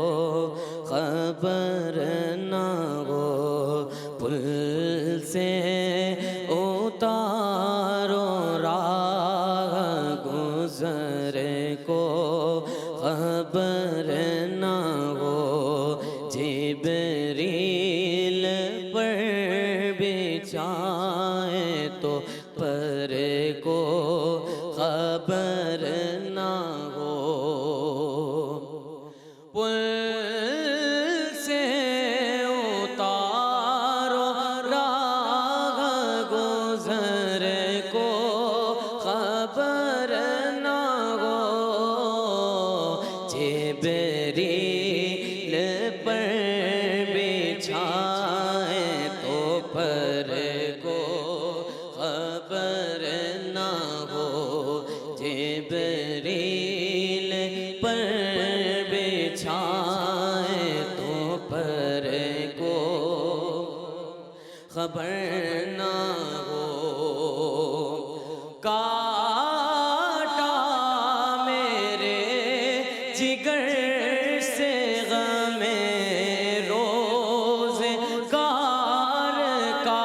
خبر نہ ہو، پل سے اتارو راہ گزر کو خبر نہ ہو، جبریل پر بچھائے تو پر کو خبر نہ ہو، پل سے اتارو راہ گزر کو خبر نہ ہو، جبریل پر بچھائے تو پر کو خبر نہ ہو، جبریل پر بچھائے تو پر کو خبر نہ ہو، کاٹا میرے جگر سے غم روزگار کا،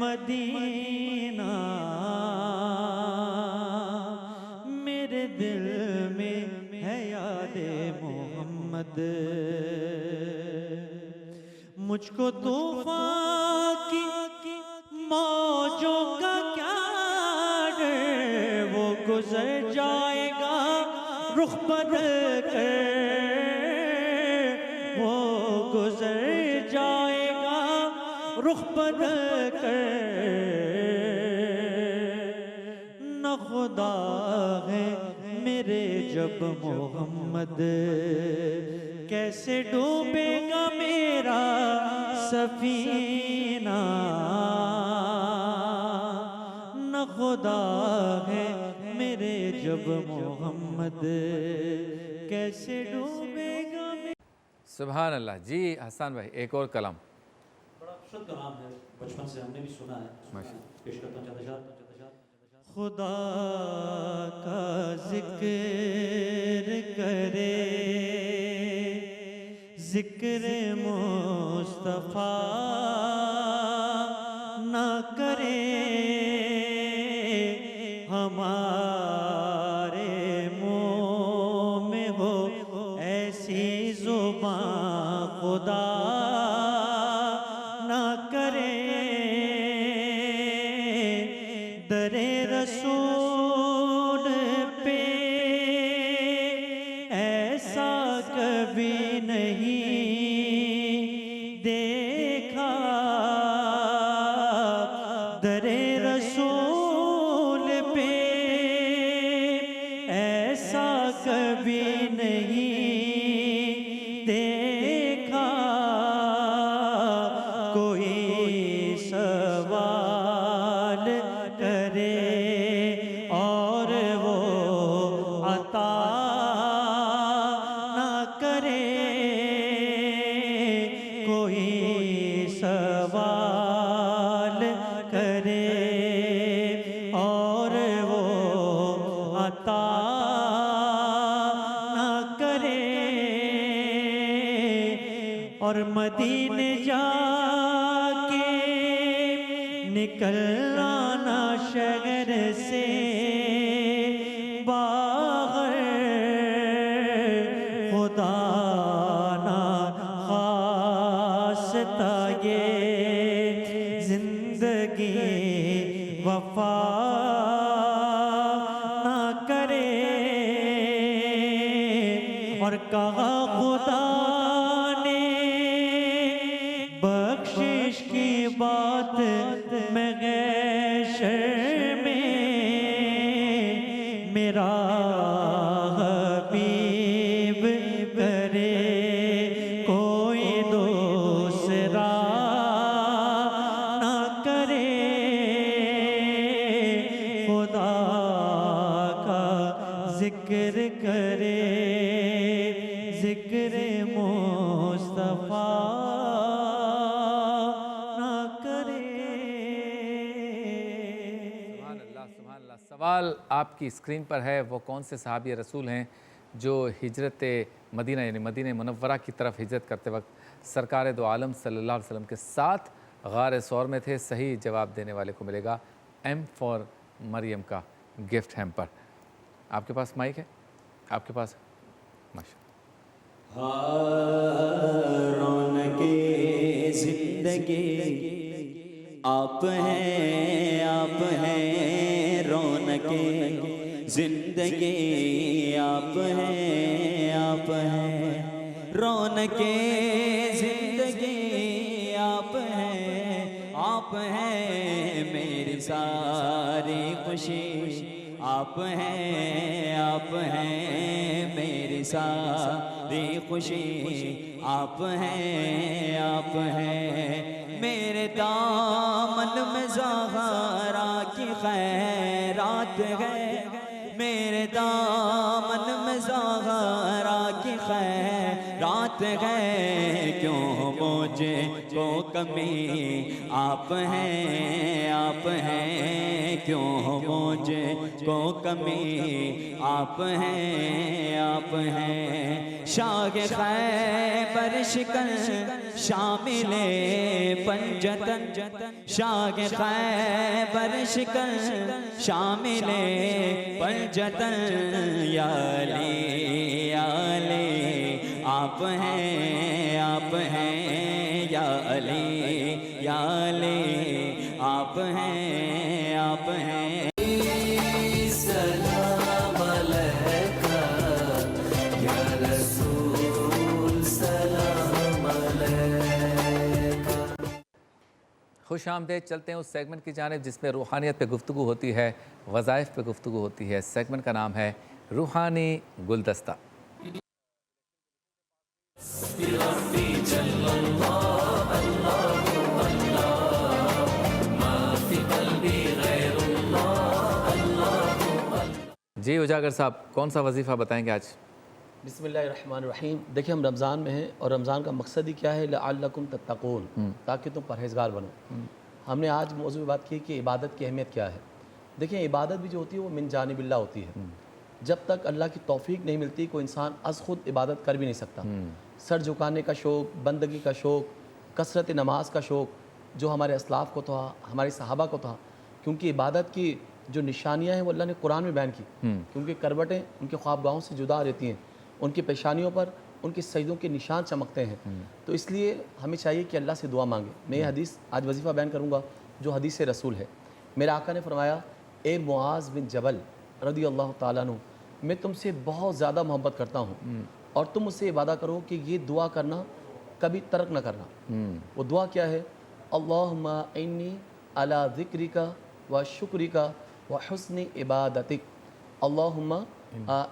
مدینہ میرے دل میں ہے یاد محمد مجھ کو طوفان کی موجوں کا کیا ڈر وہ گزر جائے گا رخ بدل کر وہ گزر جائے گا رخ بدل کر نہ خدا ہے میرے جب محمد کیسے ڈوبے گا میرا سفینہ نہ خدا ہے میرے جب محمد کیسے ڈوبے گا سبحان اللہ. جی حسان بھائی ایک اور کلام. بڑا خوبصورت کلام ہے, بچپن سے ہم نے بھی سنا ہے. پیش کرتا ہوں چند اشعار. خدا کا ذکر کرے ذکر مصطفیٰ نہ کرے ہمارے منہ میں ہو ایسی زبان خدا نہ کرے در رسول پہ ایسا کبھی نہیں دیکھا در رسول پہ ایسا کبھی نہیں دیکھا کوئی سوال کرے اور وہ عطا نہ کرے کوئی سوال کرے اور وہ عطا نہ کرے اور مدینے جا کے نکلنا نہ شہر سے باہر خدا نہ خواستہ یہ زندگی وفا نہ کرے اور کہا خدا نے بخشش کی بات میں محشر میں میرا حبیب کرے کوئی دوسرا نہ کرے خدا کا ذکر کرے ذکر مصطفیٰ سوال آپ کی اسکرین پر ہے وہ کون سے صحابی رسول ہیں جو ہجرت مدینہ یعنی مدینہ منورہ کی طرف ہجرت کرتے وقت سرکار دو عالم صلی اللہ علیہ وسلم کے ساتھ غار ثور میں تھے. صحیح جواب دینے والے کو ملے گا ایم فار مریم کا گفٹ ہیمپر. آپ کے پاس مائک ہے؟ آپ کے پاس ماشاء رونق زندگی آپ ہیں رونق زندگی آپ ہیں رونق زندگی آپ ہیں میری ساری خوشی آپ ہیں میری ساری خوشی آپ ہیں میرے دامن میں زہرا کی خیرات ہے میرے دامن میں زہرا کی خیرات ہے کیوں مجھے کو کمی آپ ہیں کیوں مجھے کو کمی، آپ ہیں آپ ہیں شاہ خیبر شکن شامل پنجتن، شاہ خیبر شکن شامل پنجتن، یا علی یا علی آپ ہیں آپ ہیں، یا علی یا علی آپ ہیں آپ ہیں۔ سلام علیکہ یا رسول سلام علیکہ۔ خوش آمدید، چلتے ہیں اس سیگمنٹ کی جانب جس میں روحانیت پہ گفتگو ہوتی ہے، وظائف پہ گفتگو ہوتی ہے۔ سیگمنٹ کا نام ہے روحانی گلدستہ۔ جی اجاگر صاحب، کون سا وظیفہ بتائیں گے آج؟ بسم اللہ الرحمن الرحیم۔ دیکھیں ہم رمضان میں ہیں اور رمضان کا مقصد ہی کیا ہے؟ لعلکم تتقون، تاکہ تم پرہیزگار بنو۔ ہم نے آج موضوع میں بات کی کہ عبادت کی اہمیت کیا ہے۔ دیکھیں عبادت بھی جو ہوتی ہے وہ من جانب اللہ ہوتی ہے۔ جب تک اللہ کی توفیق نہیں ملتی کوئی انسان از خود عبادت کر بھی نہیں سکتا۔ سر جھکانے کا شوق، بندگی کا شوق، کثرت نماز کا شوق جو ہمارے اسلاف کو تھا، ہمارے صحابہ کو تھا، کیونکہ عبادت کی جو نشانیاں ہیں وہ اللہ نے قرآن میں بیان کی، کیونکہ کروٹیں ان کے خوابگاہوں سے جدا رہتی ہیں، ان کی پیشانیوں پر ان کے سجدوں کے نشان چمکتے ہیں، تو اس لیے ہمیں چاہیے کہ اللہ سے دعا مانگے۔ میں یہ حدیث آج وظیفہ بیان کروں گا جو حدیث رسول ہے۔ میرے آقا نے فرمایا، اے معاذ بن جبل رضی اللہ تعالیٰ عنہ، میں تم سے بہت زیادہ محبت کرتا ہوں اور تم مجھ سے یہ وعدہ کرو کہ یہ دعا کرنا کبھی ترک نہ کرنا۔ وہ دعا کیا ہے؟ اللہم انی علی ذکرک و شکرک و حسن عبادتک، اللہم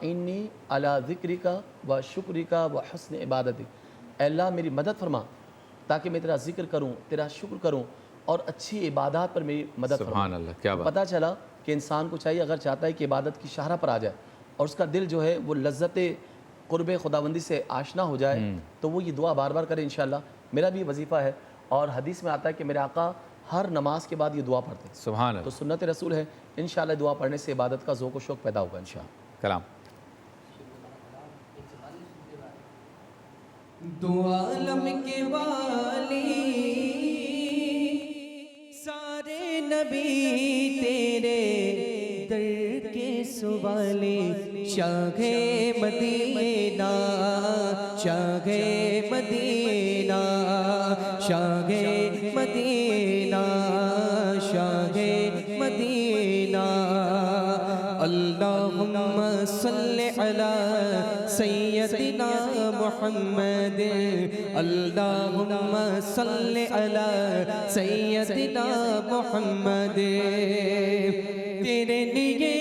انی علی ذکرک و شکرک و حسن عبادتک، اے اللہ میری مدد فرما تاکہ میں تیرا ذکر کروں، تیرا شکر کروں اور اچھی عبادات پر میری مدد فرما۔ سبحان اللہ، کیا بات۔ پتہ چلا کہ انسان کو چاہیے اگر چاہتا ہے کہ عبادت کی شاہراہ پر آ جائے اور اس کا دل جو ہے وہ لذت قرب خداوندی سے آشنا ہو جائے تو وہ یہ دعا بار بار کرے انشاءاللہ۔ میرا بھی یہ وظیفہ ہے اور حدیث میں آتا ہے کہ میرے آقا ہر نماز کے بعد یہ دعا پڑھتے ہیں۔ سبحان تو اللہ۔ سنت رسول ہے، انشاءاللہ دعا پڑھنے سے عبادت کا ذوق و شوق پیدا ہوگا انشاءاللہ۔ کلام۔ دو عالم کے والی سارے نبی تیرے در کے سوالی، شاہ مدینہ شاہ مدینہ شاہ مدینہ شاہ مدینہ، اللہم صلی علی سیدنا محمد، اللہم صلی علی سیدنا محمد، تیرے لیے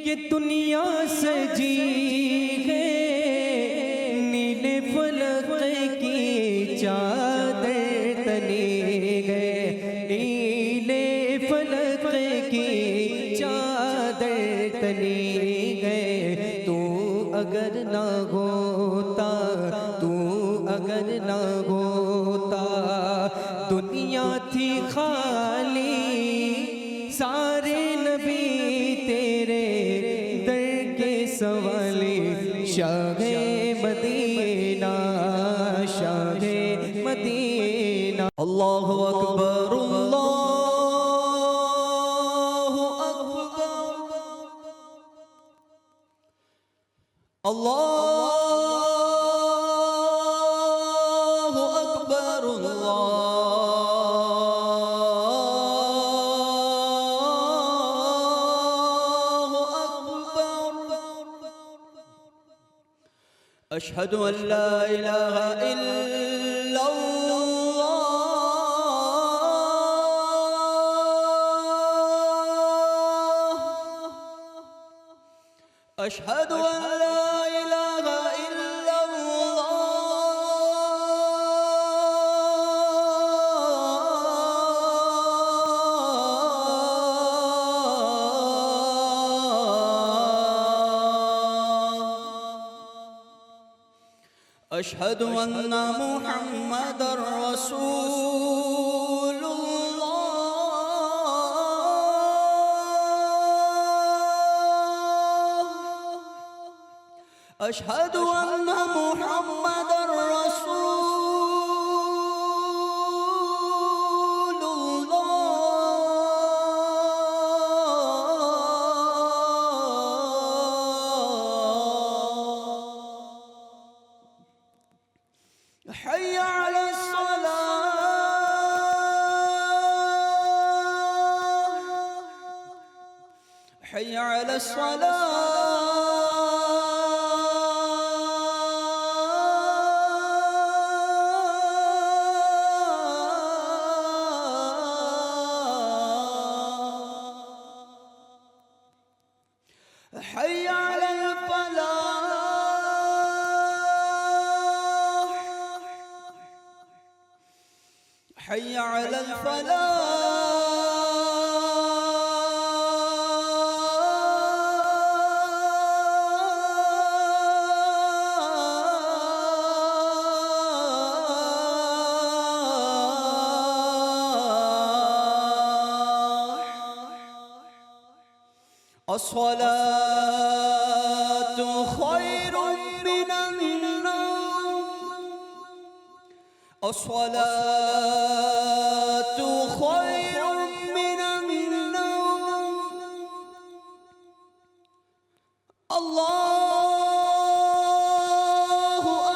یہ دنیا سجی ہے، نیلے فلک کی چادر تنی ہے، نیلے فلک کی چادر تنی ہے، تو اگر نہ ہوتا، تو اگر نہ ہوتا، دنیا تھی خالی، سارے نبی تیرے در کے سوالی، شاہ مدینہ شاہ مدینہ۔ اللہ اکبر اللہ اکبر، اللہ اکبر، اللہ اکبر، اشہد ان لا الہ الا اللہ، اشہد ان لا الہ الا اللہ، اشہد ان محمد رسول اللہ، أشهد أن محمد رسول الله حي على الصلاة حي على الصلاة حي على الفلاح حي على الفلاح الصلاة خير من النوم الصلاة خير من النوم الله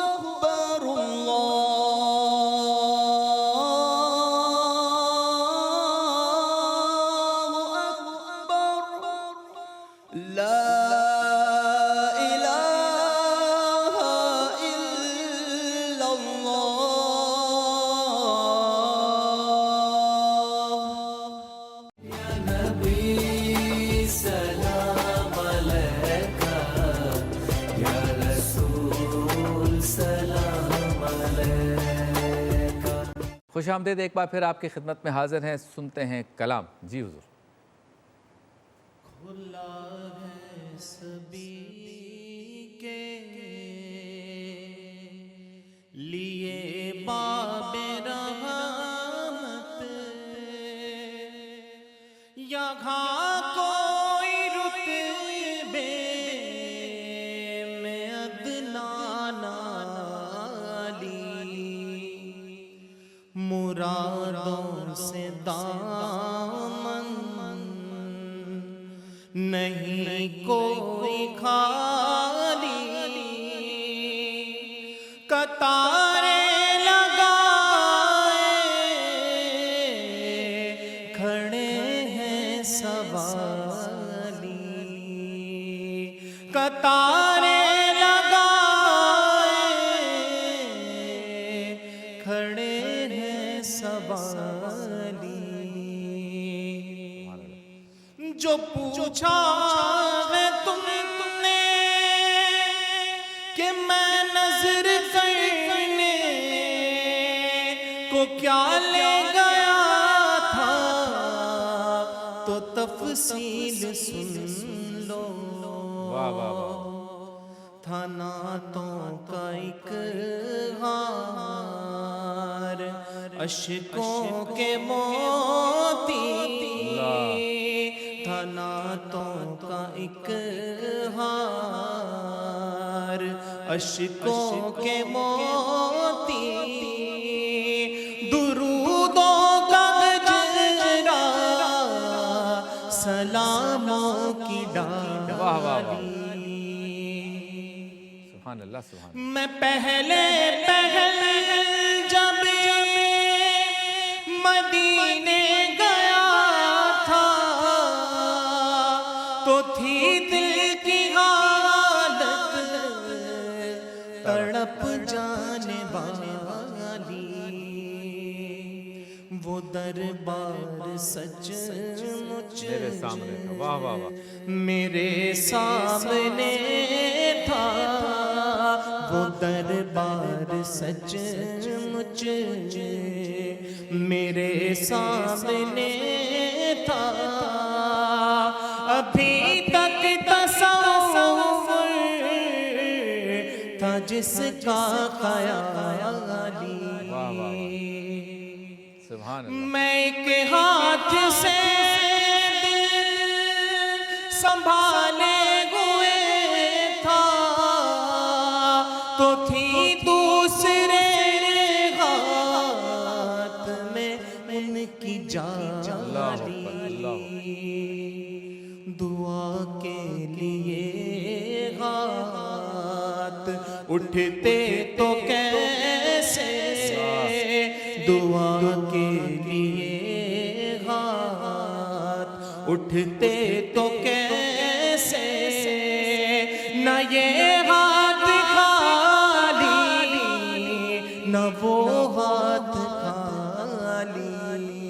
أكبر الله أكبر لا إله إلا الله يا نبي سلام عليك يا رسول سلام عليك خوش آمدید، ایک بار پھر آپ کی خدمت میں حاضر ہیں، سنتے ہیں کلام. جی حضور. کھلا ہے سبھی کے لیے باب رحمت یہاں کوئی رتبے میں ادنا نالی مرادوں سے دامن نہیں کوئی خالی قطاریں لگائے کھڑے ہیں سوالی قطاریں لگائے کھڑے ہیں سوالی جو پوچھا ہے تم نے کہ میں نظر کرنے کو کیا لے گیا تھا تو تفصیل سن لو. تھا نعتوں کا ایک ہار اشکوں کے موتی تھا نعتوں کا ایک ہار اشکوں کے موتی درودوں کا گجرا سلاموں کی ڈالی. سبحان اللہ سبحان. میں پہلے جب مدینے گیا تھا تو تھی دل کی حالت تڑپ جانے والی. وہ دربار سچ مچ میرے سامنے تھا. واہ واہ واہ. میرے سامنے تھا وہ دربار سچ مچ میرے سامنے تھا. ابھی تک تصور تھا جس کا خیالی. سبحان اللہ. میں ایک ہاتھ سے دل سنبھالے ہوئے تھا دعا کے لیے ہاتھ اٹھتے تو کیسے دعا کے لیے ہاتھ اٹھتے تو کیسے نہ یہ ہاتھ خالی نہ وہ ہاتھ خالی